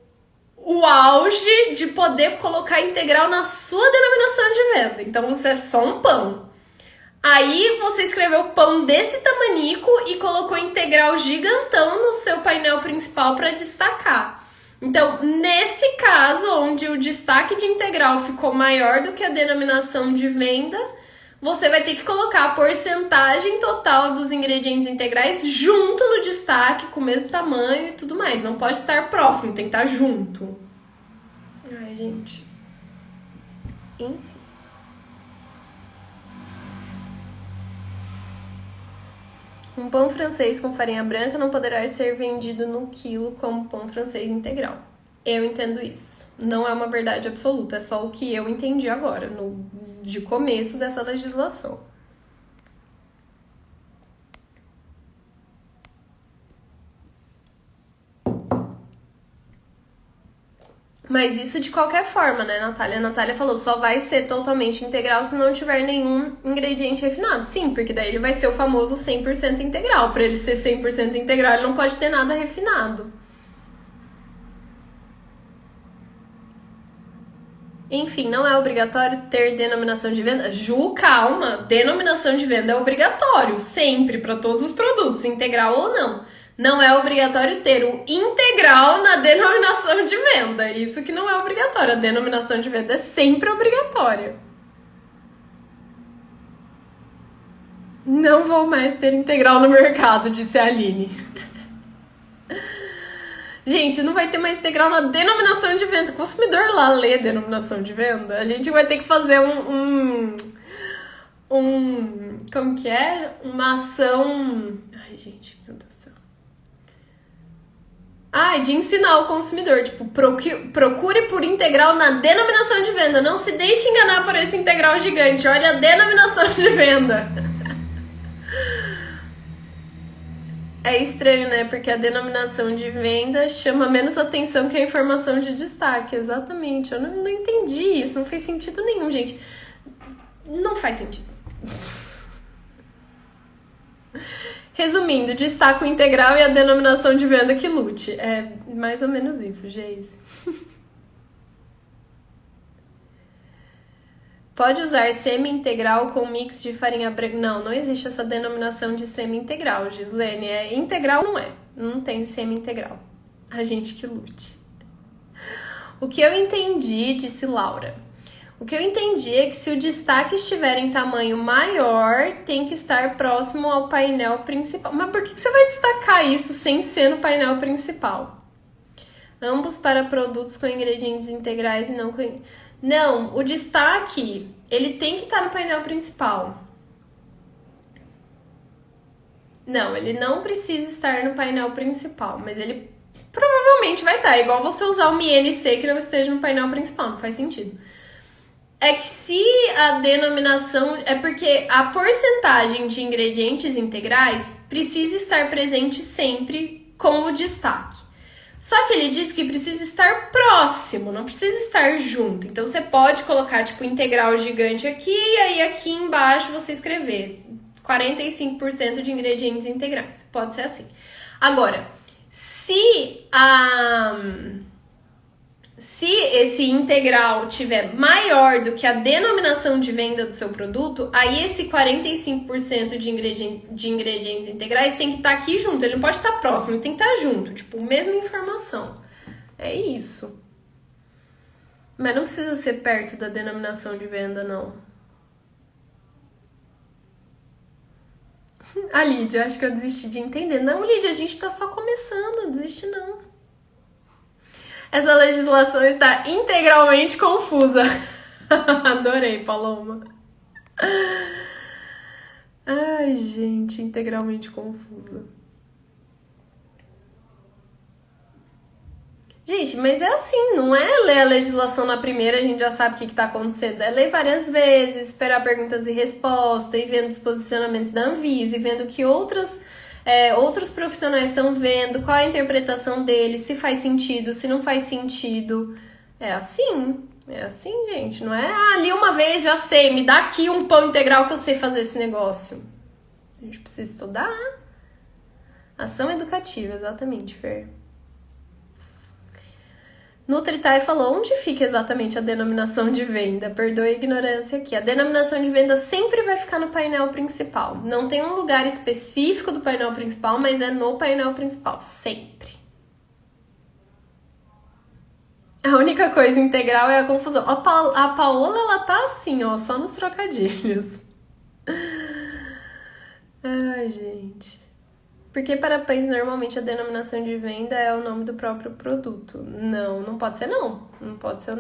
o auge de poder colocar integral na sua denominação de venda. Então você é só um pão. Aí você escreveu pão desse tamanico e colocou integral gigantão no seu painel principal para destacar. Então, nesse caso, onde o destaque de integral ficou maior do que a denominação de venda, você vai ter que colocar a porcentagem total dos ingredientes integrais junto no destaque, com o mesmo tamanho e tudo mais. Não pode estar próximo, tem que estar junto. Ai, gente. Enfim. Um pão francês com farinha branca não poderá ser vendido no quilo como pão francês integral. Eu entendo isso. Não é uma verdade absoluta, é só o que eu entendi agora, de começo dessa legislação. Mas isso de qualquer forma, né, Natália? A Natália falou, só vai ser totalmente integral se não tiver nenhum ingrediente refinado. Sim, porque daí ele vai ser o famoso 100% integral. Para ele ser 100% integral, ele não pode ter nada refinado. Enfim, não é obrigatório ter denominação de venda. Ju, calma, denominação de venda é obrigatório, sempre, para todos os produtos, integral ou não. Não é obrigatório ter o integral na denominação de venda. Isso que não é obrigatório. A denominação de venda é sempre obrigatória. Não vou mais ter integral no mercado, disse a Aline. Gente, não vai ter mais integral na denominação de venda. O consumidor lá lê denominação de venda. A gente vai ter que fazer como que é? Uma ação... Ai, gente, meu Deus do céu. De ensinar o consumidor. Tipo, procure por integral na denominação de venda. Não se deixe enganar por esse integral gigante. Olha a denominação de venda. É estranho, né? Porque a denominação de venda chama menos atenção que a informação de destaque. Exatamente. Eu não entendi isso. Não fez sentido nenhum, gente. Não faz sentido. Resumindo, destaque o integral e a denominação de venda que lute. É mais ou menos isso, Geise. Pode usar semi-integral com mix de farinha branca. Não existe essa denominação de semi-integral, Gislene. Integral não é. Não tem semi-integral. A gente que lute. O que eu entendi, disse Laura. O que eu entendi é que se o destaque estiver em tamanho maior, tem que estar próximo ao painel principal. Mas por que você vai destacar isso sem ser no painel principal? Ambos para produtos com ingredientes integrais e não com... Não, o destaque, ele tem que estar no painel principal. Não, ele não precisa estar no painel principal, mas ele provavelmente vai estar. É igual você usar o MNC que não esteja no painel principal, não faz sentido. É que se a denominação... É porque a porcentagem de ingredientes integrais precisa estar presente sempre com o destaque. Só que ele diz que precisa estar próximo, não precisa estar junto. Então, você pode colocar, tipo, integral gigante aqui e aí aqui embaixo você escrever 45% de ingredientes integrais. Pode ser assim. Agora, se esse integral tiver maior do que a denominação de venda do seu produto, aí esse 45% de ingredientes integrais tem que estar aqui junto. Ele não pode estar próximo, ele tem que estar junto. Tipo, mesma informação. É isso. Mas não precisa ser perto da denominação de venda, não. A Lídia, acho que eu desisti de entender. Não, Lídia, a gente tá só começando, desiste não. Essa legislação está integralmente confusa. Adorei, Paloma. Ai, gente, integralmente confusa. Gente, mas é assim, não é ler a legislação na primeira, a gente já sabe o que está acontecendo. É ler várias vezes, esperar perguntas e respostas, e vendo os posicionamentos da Anvisa, e vendo que outros profissionais estão vendo, qual a interpretação deles, se faz sentido, se não faz sentido. É assim, gente. Não é, li uma vez, já sei, me dá aqui um pão integral que eu sei fazer esse negócio. A gente precisa estudar. Ação educativa, exatamente, Fer. Nutritai falou, onde fica exatamente a denominação de venda? Perdoe a ignorância aqui. A denominação de venda sempre vai ficar no painel principal. Não tem um lugar específico do painel principal, mas é no painel principal, sempre. A única coisa integral é a confusão. A Paola, ela tá assim, ó, só nos trocadilhos. Ai, gente. Porque para país, normalmente a denominação de venda é o nome do próprio produto. Não pode ser não. Não pode ser.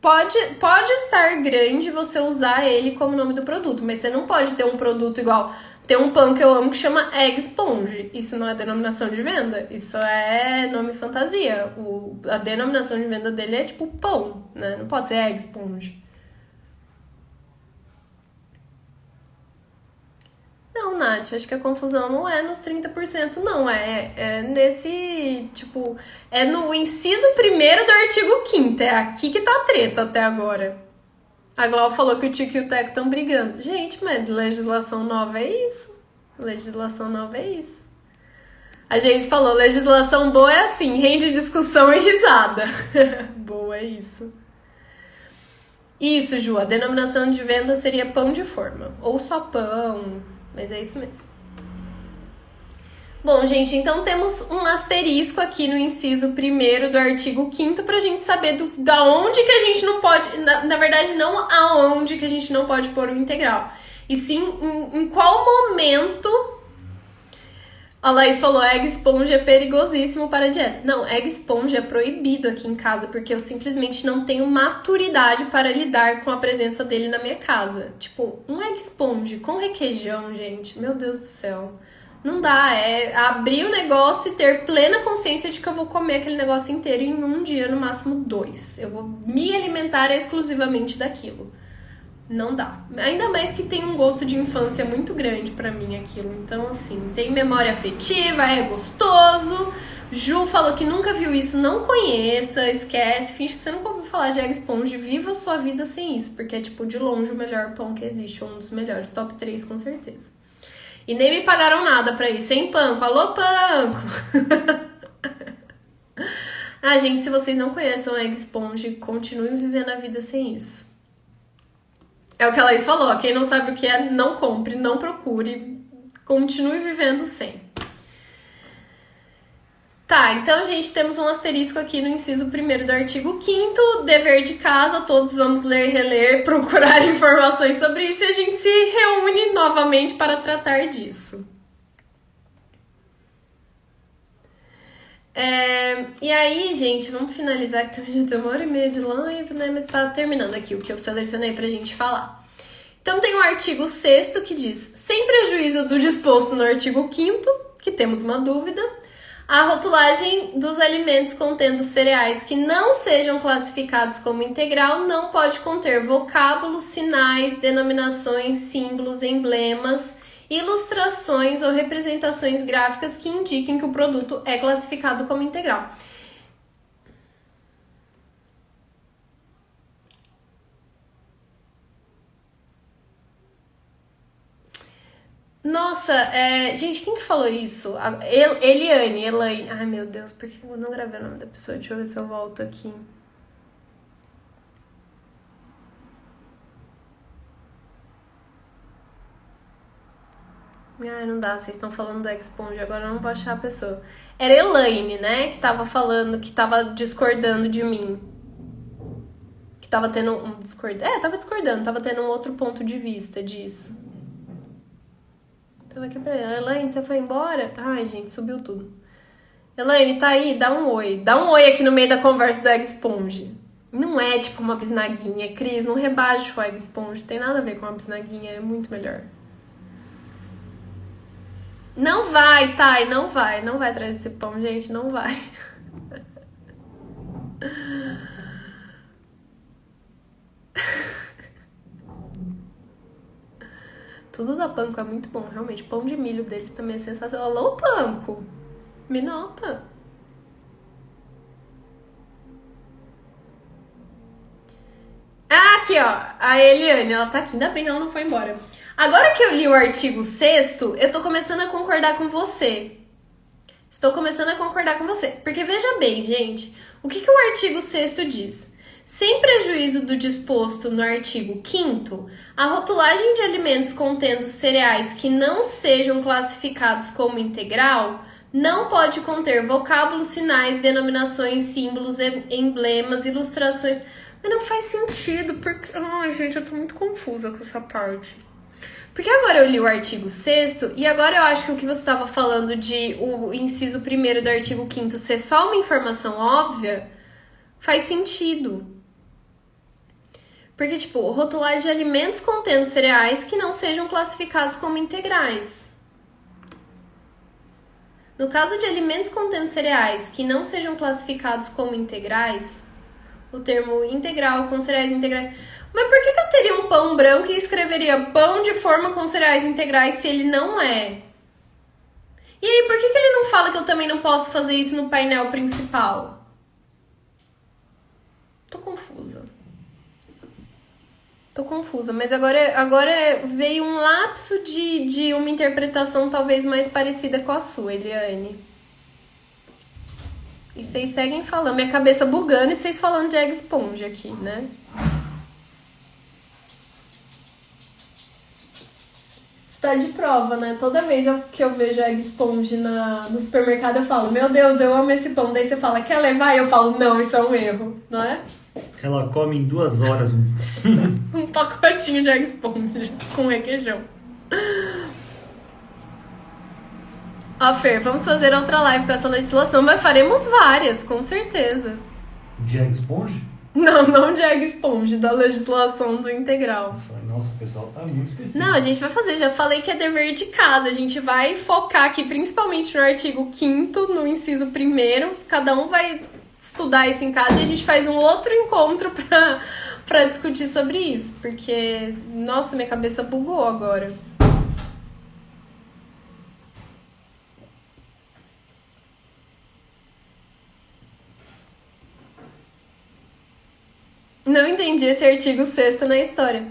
Pode estar grande você usar ele como nome do produto, mas você não pode ter um produto igual. Tem um pão que eu amo que chama Egg Sponge. Isso não é denominação de venda, isso é nome fantasia. A denominação de venda dele é tipo pão, né? Não pode ser Egg Sponge. Não, Nath, acho que a confusão não é nos 30%, não. É nesse, tipo, é no inciso 1º do artigo 5º. É aqui que tá a treta até agora. A Glau falou que o Tico e o Teco estão brigando. Gente, mas legislação nova é isso. Legislação nova é isso. A Geise falou, legislação boa é assim, rende discussão e risada. Boa, é isso. Isso, Ju, a denominação de venda seria pão de forma. Ou só pão, mas é isso mesmo. Bom, gente, então temos um asterisco aqui no inciso 1º do artigo 5º pra gente saber da onde que a gente não pode... Na verdade, não aonde que a gente não pode pôr o integral. E sim, em qual momento... A Laís falou, egg sponge é perigosíssimo para a dieta. Não, egg sponge é proibido aqui em casa, porque eu simplesmente não tenho maturidade para lidar com a presença dele na minha casa. Tipo, um egg sponge com requeijão, gente, meu Deus do céu. Não dá, é abrir o negócio e ter plena consciência de que eu vou comer aquele negócio inteiro em um dia, no máximo 2. Eu vou me alimentar exclusivamente daquilo. Não dá. Ainda mais que tem um gosto de infância muito grande pra mim aquilo. Então, assim, tem memória afetiva, é gostoso. Ju falou que nunca viu isso, não conheça, esquece, finge que você nunca ouviu falar de egg sponge. Viva a sua vida sem isso, porque é, tipo, de longe o melhor pão que existe, ou um dos melhores, top 3 com certeza. E nem me pagaram nada pra isso, hein, Panko? Alô, Panko! Ah, gente, se vocês não conhecem o egg sponge, continuem vivendo a vida sem isso. É o que a Laís falou, quem não sabe o que é, não compre, não procure, continue vivendo sem. Tá, então, gente, temos um asterisco aqui no inciso 1º do artigo 5º, dever de casa, todos vamos ler, reler, procurar informações sobre isso e a gente se reúne novamente para tratar disso. E aí, gente, vamos finalizar que já tem 1h30 de live, né? Mas tá terminando aqui o que eu selecionei pra gente falar. Então tem o artigo 6º que diz, sem prejuízo do disposto no artigo 5º, que temos uma dúvida, a rotulagem dos alimentos contendo cereais que não sejam classificados como integral não pode conter vocábulos, sinais, denominações, símbolos, emblemas, ilustrações ou representações gráficas que indiquem que o produto é classificado como integral. Nossa, gente, quem que falou isso? Elaine. Ai, meu Deus, por que eu não gravei o nome da pessoa? Deixa eu ver se eu volto aqui. Ai, não dá, vocês estão falando do Exponge, agora eu não vou achar a pessoa. Era Elaine, né, que tava falando, que tava discordando de mim. Que tava tendo um tava discordando, tava tendo um outro ponto de vista disso. Tava aqui pra ela. Elaine, você foi embora? Ai, gente, subiu tudo. Elaine, tá aí? Dá um oi. Dá um oi aqui no meio da conversa do Egg Sponge. Não é tipo uma bisnaguinha, Cris, não rebaixa o Egg Sponge. Tem nada a ver com uma bisnaguinha, é muito melhor. Não vai, Thay, não vai. Não vai trazer esse pão, gente, não vai. Tudo da Panko é muito bom, realmente. O pão de milho deles também é sensacional. Alô, Panko! Me nota! Ah, aqui, ó. A Eliane, ela tá aqui. Ainda bem que ela não foi embora. Agora que eu li o artigo 6º, eu tô começando a concordar com você. Estou começando a concordar com você. Porque veja bem, gente, o que o artigo 6º diz? Sem prejuízo do disposto no artigo 5º, a rotulagem de alimentos contendo cereais que não sejam classificados como integral não pode conter vocábulos, sinais, denominações, símbolos, emblemas, ilustrações. Mas não faz sentido, porque... Ai, gente, eu tô muito confusa com essa parte. Porque agora eu li o artigo 6º e agora eu acho que o que você estava falando de o inciso 1º do artigo 5º ser só uma informação óbvia faz sentido. Porque, tipo, rotular de alimentos contendo cereais que não sejam classificados como integrais. No caso de alimentos contendo cereais que não sejam classificados como integrais, o termo integral com cereais integrais... Mas por que eu teria um pão branco e escreveria pão de forma com cereais integrais se ele não é? E aí, por que ele não fala que eu também não posso fazer isso no painel principal? Tô confusa, mas agora veio um lapso de uma interpretação talvez mais parecida com a sua, Eliane. E vocês seguem falando, minha cabeça bugando e vocês falando de egg sponge aqui, né? Está de prova, né? Toda vez que eu vejo egg sponge no supermercado, eu falo, meu Deus, eu amo esse pão. Daí você fala, quer levar? E eu falo, não, isso é um erro, não é?
Ela come em 2 horas.
Um pacotinho de egg sponge com requeijão. Ó, Fer, vamos fazer outra live com essa legislação, mas faremos várias, com certeza.
De egg sponge?
Não de egg sponge, da legislação do integral.
Nossa, o pessoal tá muito específico.
Não, a gente vai fazer, já falei que é dever de casa. A gente vai focar aqui principalmente no artigo 5º, no inciso 1º. Cada um vai estudar isso em casa e a gente faz um outro encontro pra discutir sobre isso. Porque, nossa, minha cabeça bugou agora. Não entendi esse artigo 6º na história.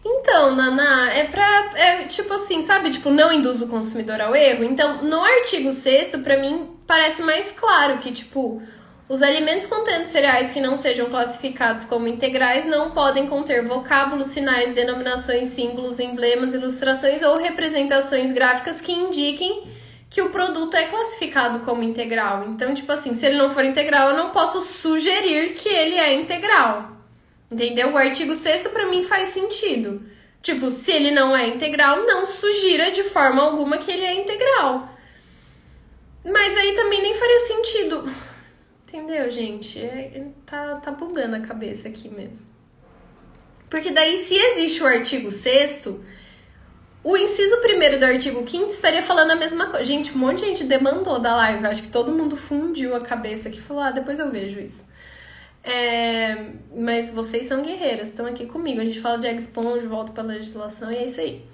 Então, Naná, é tipo assim, sabe? Tipo, não induz o consumidor ao erro. Então, no artigo 6º, pra mim, parece mais claro que, tipo, os alimentos contendo cereais que não sejam classificados como integrais não podem conter vocábulos, sinais, denominações, símbolos, emblemas, ilustrações ou representações gráficas que indiquem que o produto é classificado como integral. Então, tipo assim, se ele não for integral, eu não posso sugerir que ele é integral. Entendeu? O artigo 6º pra mim faz sentido. Tipo, se ele não é integral, não sugira de forma alguma que ele é integral. Mas aí também nem faria sentido. Entendeu, gente? Tá bugando a cabeça aqui mesmo. Porque daí, se existe o artigo 6º, o inciso 1º do artigo 5º estaria falando a mesma coisa. Gente, um monte de gente demandou da live. Acho que todo mundo fundiu a cabeça aqui e falou, depois eu vejo isso. Mas vocês são guerreiras, estão aqui comigo. A gente fala de egg sponge, volta pra legislação e é isso aí.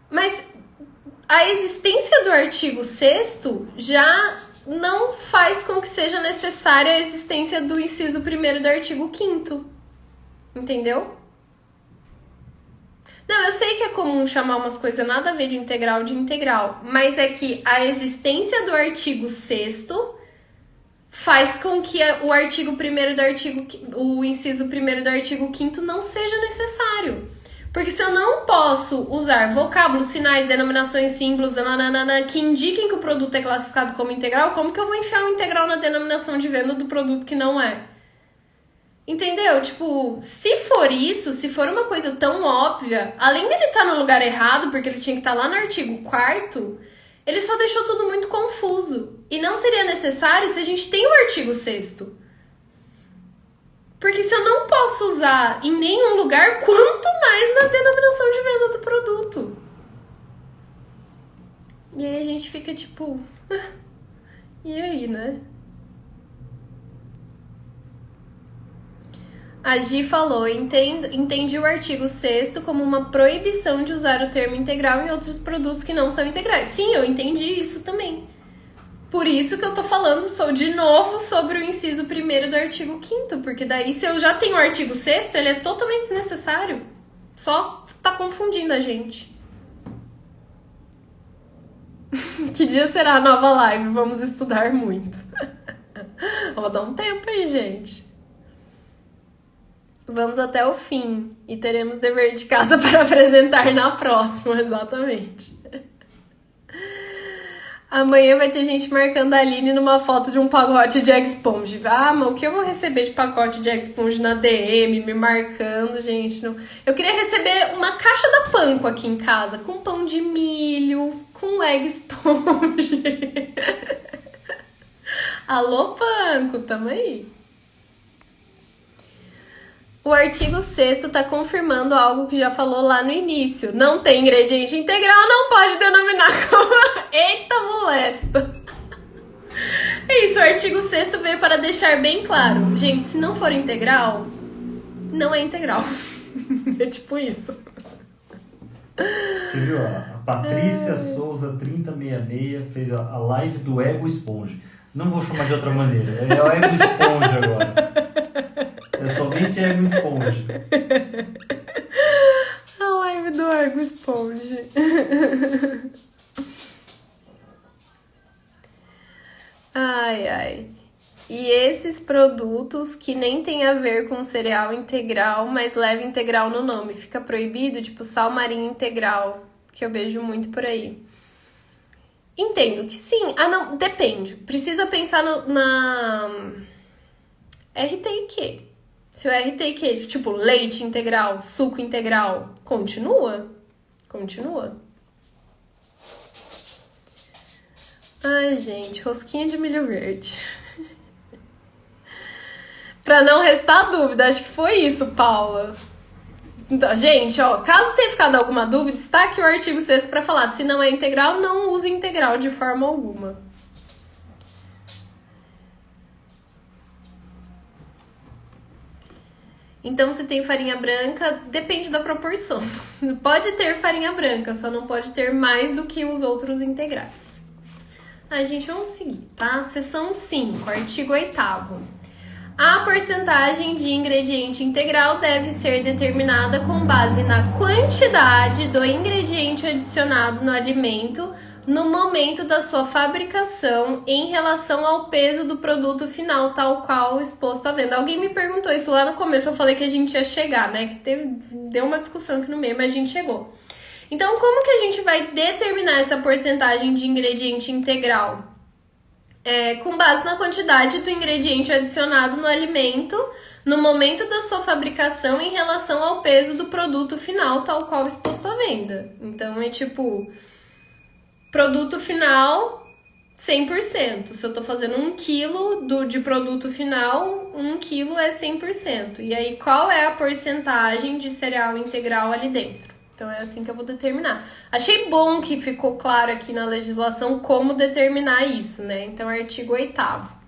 Mas a existência do artigo 6º já não faz com que seja necessária a existência do inciso 1º do artigo 5º. Entendeu? Não, eu sei que é comum chamar umas coisas nada a ver de integral, mas é que a existência do artigo 6º faz com que o artigo 1º do artigo... o inciso 1º do artigo 5º não seja necessário. Porque se eu não posso usar vocábulos, sinais, denominações, símbolos, nananana, que indiquem que o produto é classificado como integral, como que eu vou enfiar um integral na denominação de venda do produto que não é? Entendeu? Tipo, se for isso, se for uma coisa tão óbvia, além dele estar no lugar errado, porque ele tinha que estar lá no artigo 4º, ele só deixou tudo muito confuso. E não seria necessário se a gente tem o artigo 6º. Porque se eu não posso usar em nenhum lugar, quanto mais na denominação de venda do produto. E aí a gente fica tipo... e aí, né? A Gi falou, entendi o artigo 6º como uma proibição de usar o termo integral em outros produtos que não são integrais. Sim, eu entendi isso também. Por isso que eu tô falando de novo sobre o inciso 1º do artigo 5º, porque daí se eu já tenho o artigo 6º, ele é totalmente desnecessário. Só tá confundindo a gente. Que dia será a nova live? Vamos estudar muito. Vou dar um tempo aí, gente. Vamos até o fim e teremos dever de casa para apresentar na próxima, exatamente. Amanhã vai ter gente marcando a Aline numa foto de um pacote de Egg Sponge. Ah, mas o que eu vou receber de pacote de Egg Sponge na DM, me marcando, gente? Não... Eu queria receber uma caixa da Panko aqui em casa, com pão de milho, com Egg Sponge. Alô, Panko, tamo aí. O artigo 6º está confirmando algo que já falou lá no início. Não tem ingrediente integral, não pode denominar como... Eita, molesta! É isso, o artigo 6º veio para deixar bem claro. Gente, se não for integral, não é integral. É tipo isso.
Você viu, a Patrícia Souza 3066 fez a live do Ego Esponge. Não vou chamar de outra maneira, é o Ego Esponge agora. É somente Ego Esponge.
A live do Ego Esponge. Ai, ai. E esses produtos que nem tem a ver com cereal integral, mas leva integral no nome, fica proibido, tipo sal marinho integral, que eu vejo muito por aí. Entendo que sim. Ah, não, depende. Precisa pensar na RTIQ. Se o RTIQ, tipo leite integral, suco integral, continua? Continua. Ai, gente, rosquinha de milho verde. Pra não restar dúvida, acho que foi isso, Paula. Então, gente, ó, caso tenha ficado alguma dúvida, está aqui o artigo 6º para falar. Se não é integral, não use integral de forma alguma. Então, se tem farinha branca, depende da proporção. Pode ter farinha branca, só não pode ter mais do que os outros integrais. Ai, gente, vamos seguir, tá? Seção 5, artigo 8º. A porcentagem de ingrediente integral deve ser determinada com base na quantidade do ingrediente adicionado no alimento no momento da sua fabricação em relação ao peso do produto final, tal qual exposto à venda. Alguém me perguntou isso lá no começo, eu falei que a gente ia chegar, né? Que deu uma discussão aqui no meio, mas a gente chegou. Então, como que a gente vai determinar essa porcentagem de ingrediente integral? Com base na quantidade do ingrediente adicionado no alimento no momento da sua fabricação em relação ao peso do produto final, tal qual exposto à venda. Então, é tipo, produto final 100%. Se eu tô fazendo 1 kg de produto final, 1 kg é 100%. E aí, qual é a porcentagem de cereal integral ali dentro? Então, é assim que eu vou determinar. Achei bom que ficou claro aqui na legislação como determinar isso, né? Então, artigo 8º.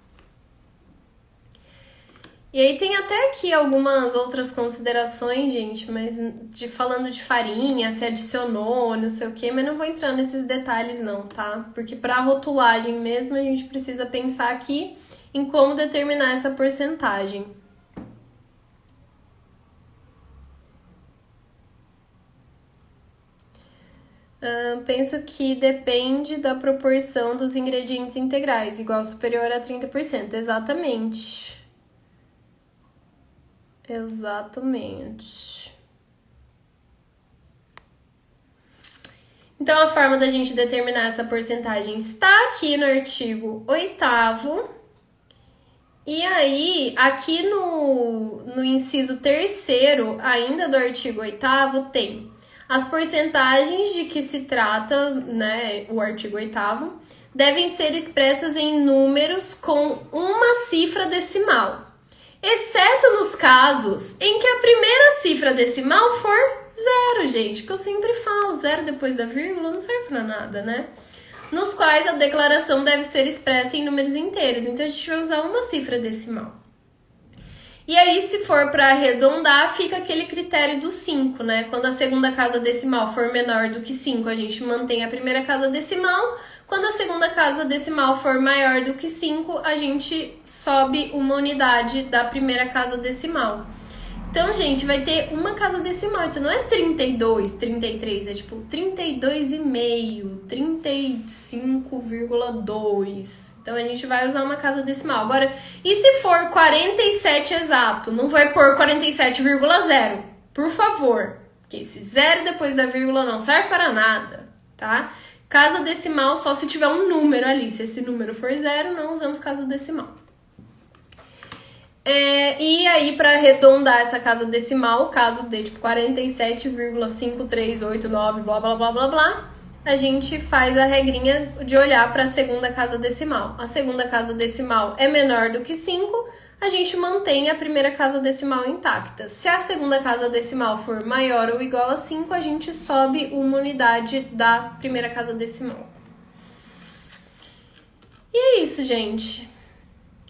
E aí tem até aqui algumas outras considerações, gente, mas falando de farinha, se adicionou, não sei o quê, mas não vou entrar nesses detalhes não, tá? Porque para rotulagem mesmo, a gente precisa pensar aqui em como determinar essa porcentagem. Penso que depende da proporção dos ingredientes integrais, igual superior a 30%. Exatamente. Exatamente. Então, a forma da gente determinar essa porcentagem está aqui no artigo 8º. E aí, aqui no inciso 3º, ainda do artigo 8º, tem as porcentagens de que se trata, né, o artigo 8º, devem ser expressas em números com uma cifra decimal, exceto nos casos em que a primeira cifra decimal for 0, gente, porque eu sempre falo, 0 depois da vírgula não serve pra nada, né? Nos quais a declaração deve ser expressa em números inteiros, então a gente vai usar uma cifra decimal. E aí, se for para arredondar, fica aquele critério do 5, né? Quando a segunda casa decimal for menor do que 5, a gente mantém a primeira casa decimal. Quando a segunda casa decimal for maior do que 5, a gente sobe uma unidade da primeira casa decimal. Então, gente, vai ter uma casa decimal. Então, não é 32, 33. É tipo 32,5, 35,2. Então, a gente vai usar uma casa decimal. Agora, e se for 47 exato? Não vai pôr 47,0. Por favor. Porque esse zero depois da vírgula não serve para nada, tá? Casa decimal só se tiver um número ali. Se esse número for zero, não usamos casa decimal. E aí, para arredondar essa casa decimal, caso dê tipo 47,5389, blá blá blá blá blá, a gente faz a regrinha de olhar para a segunda casa decimal. A segunda casa decimal é menor do que 5, a gente mantém a primeira casa decimal intacta. Se a segunda casa decimal for maior ou igual a 5, a gente sobe uma unidade da primeira casa decimal. E é isso, gente.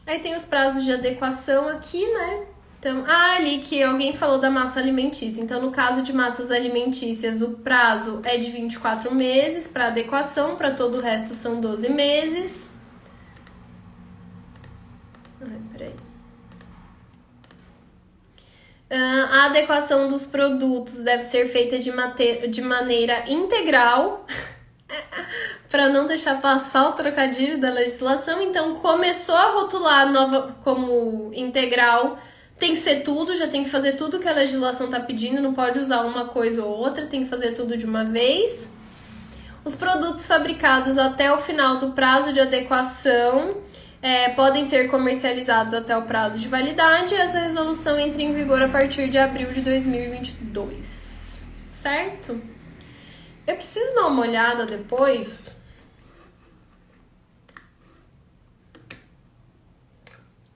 Aí tem os prazos de adequação aqui, né? Então, ali que alguém falou da massa alimentícia. Então, no caso de massas alimentícias, o prazo é de 24 meses para adequação, para todo o resto são 12 meses. Peraí. A adequação dos produtos deve ser feita de maneira integral, para não deixar passar o trocadilho da legislação. Então, começou a rotular nova como integral, tem que ser tudo, já tem que fazer tudo que a legislação está pedindo, não pode usar uma coisa ou outra, tem que fazer tudo de uma vez. Os produtos fabricados até o final do prazo de adequação podem ser comercializados até o prazo de validade, e essa resolução entra em vigor a partir de abril de 2022, certo? Eu preciso dar uma olhada depois.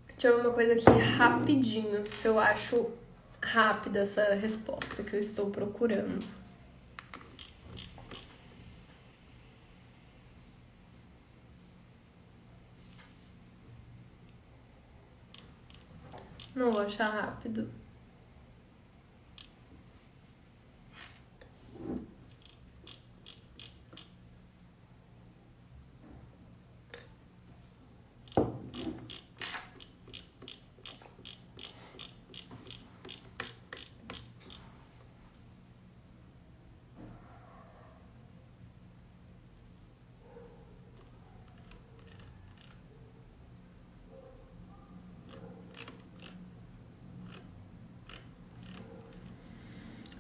Deixa eu ver uma coisa aqui rapidinho, se eu acho rápida essa resposta que eu estou procurando. Não vou achar rápido.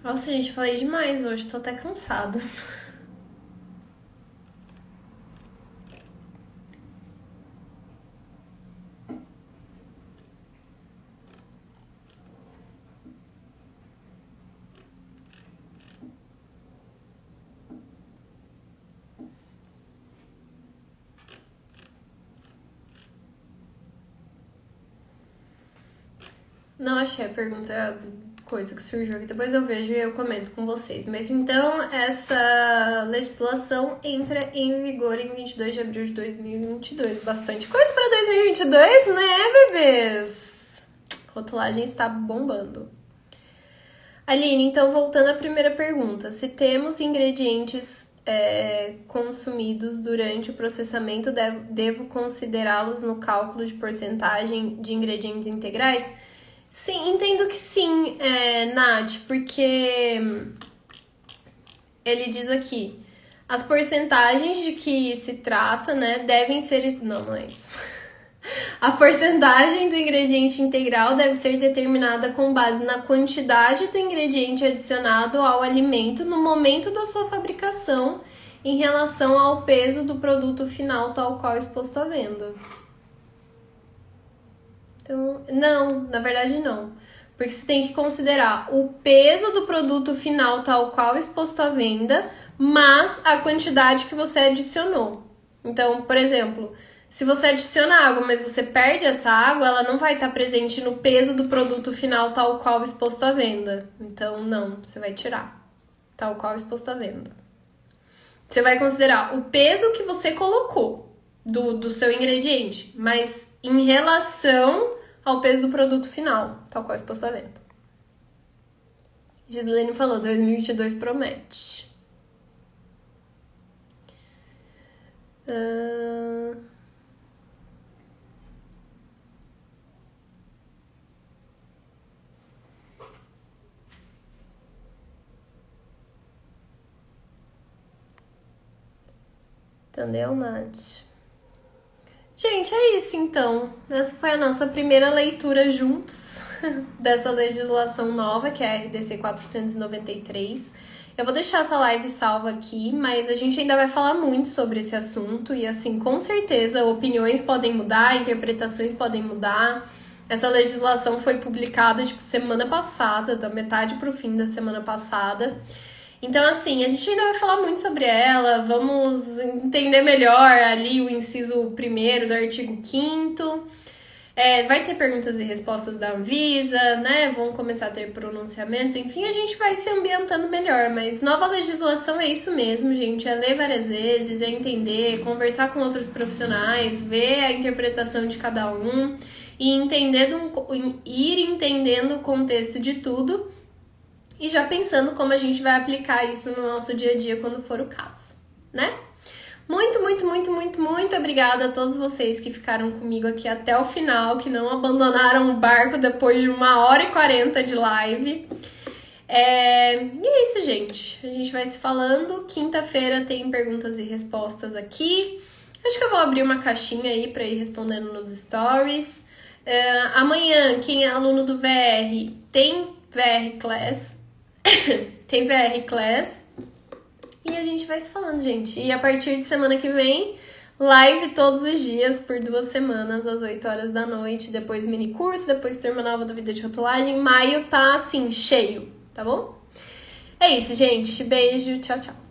Nossa, gente, falei demais hoje, tô até cansada. Não achei a pergunta, coisa que surgiu aqui. Depois eu vejo e eu comento com vocês. Mas então, essa legislação entra em vigor em 22 de abril de 2022. Bastante coisa para 2022, né, bebês? Rotulagem está bombando. Aline, então voltando à primeira pergunta. Se temos ingredientes consumidos durante o processamento, devo considerá-los no cálculo de porcentagem de ingredientes integrais? Sim, entendo que sim, Nath, porque ele diz aqui, as porcentagens de que se trata, né, devem ser... Não é isso. A porcentagem do ingrediente integral deve ser determinada com base na quantidade do ingrediente adicionado ao alimento no momento da sua fabricação em relação ao peso do produto final, tal qual exposto à venda. Então, não, na verdade não. Porque você tem que considerar o peso do produto final tal qual exposto à venda, mas a quantidade que você adicionou. Então, por exemplo, se você adiciona água, mas você perde essa água, ela não vai estar presente no peso do produto final tal qual exposto à venda. Então, não, você vai tirar tal qual exposto à venda. Você vai considerar o peso que você colocou do seu ingrediente, mas em relação ao peso do produto final, tal qual exposto à venda. Gislaine falou, 2022 promete. Entendeu, Nath? Gente, é isso então. Essa foi a nossa primeira leitura juntos dessa legislação nova, que é a RDC 493. Eu vou deixar essa live salva aqui, mas a gente ainda vai falar muito sobre esse assunto e, assim, com certeza, opiniões podem mudar, interpretações podem mudar. Essa legislação foi publicada, semana passada, da metade pro fim da semana passada. Então, assim, a gente ainda vai falar muito sobre ela, vamos entender melhor ali o inciso 1º do artigo 5º. Vai ter perguntas e respostas da Anvisa, né? Vão começar a ter pronunciamentos, enfim, a gente vai se ambientando melhor. Mas nova legislação é isso mesmo, gente. É ler várias vezes, é entender, conversar com outros profissionais, ver a interpretação de cada um e ir entendendo o contexto de tudo. E já pensando como a gente vai aplicar isso no nosso dia a dia quando for o caso, né? Muito, muito, muito, muito, muito obrigada a todos vocês que ficaram comigo aqui até o final, que não abandonaram o barco depois de 1h40 de live. E é isso, gente. A gente vai se falando. Quinta-feira tem perguntas e respostas aqui. Acho que eu vou abrir uma caixinha aí para ir respondendo nos stories. Amanhã, quem é aluno do VR, tem VR Class. Tem VR Class. E a gente vai se falando, gente. E a partir de semana que vem, live todos os dias por 2 semanas, às 8 horas da noite. Depois mini curso, depois turma nova do Vida de Rotulagem. Maio tá, assim, cheio, tá bom? É isso, gente. Beijo, tchau, tchau.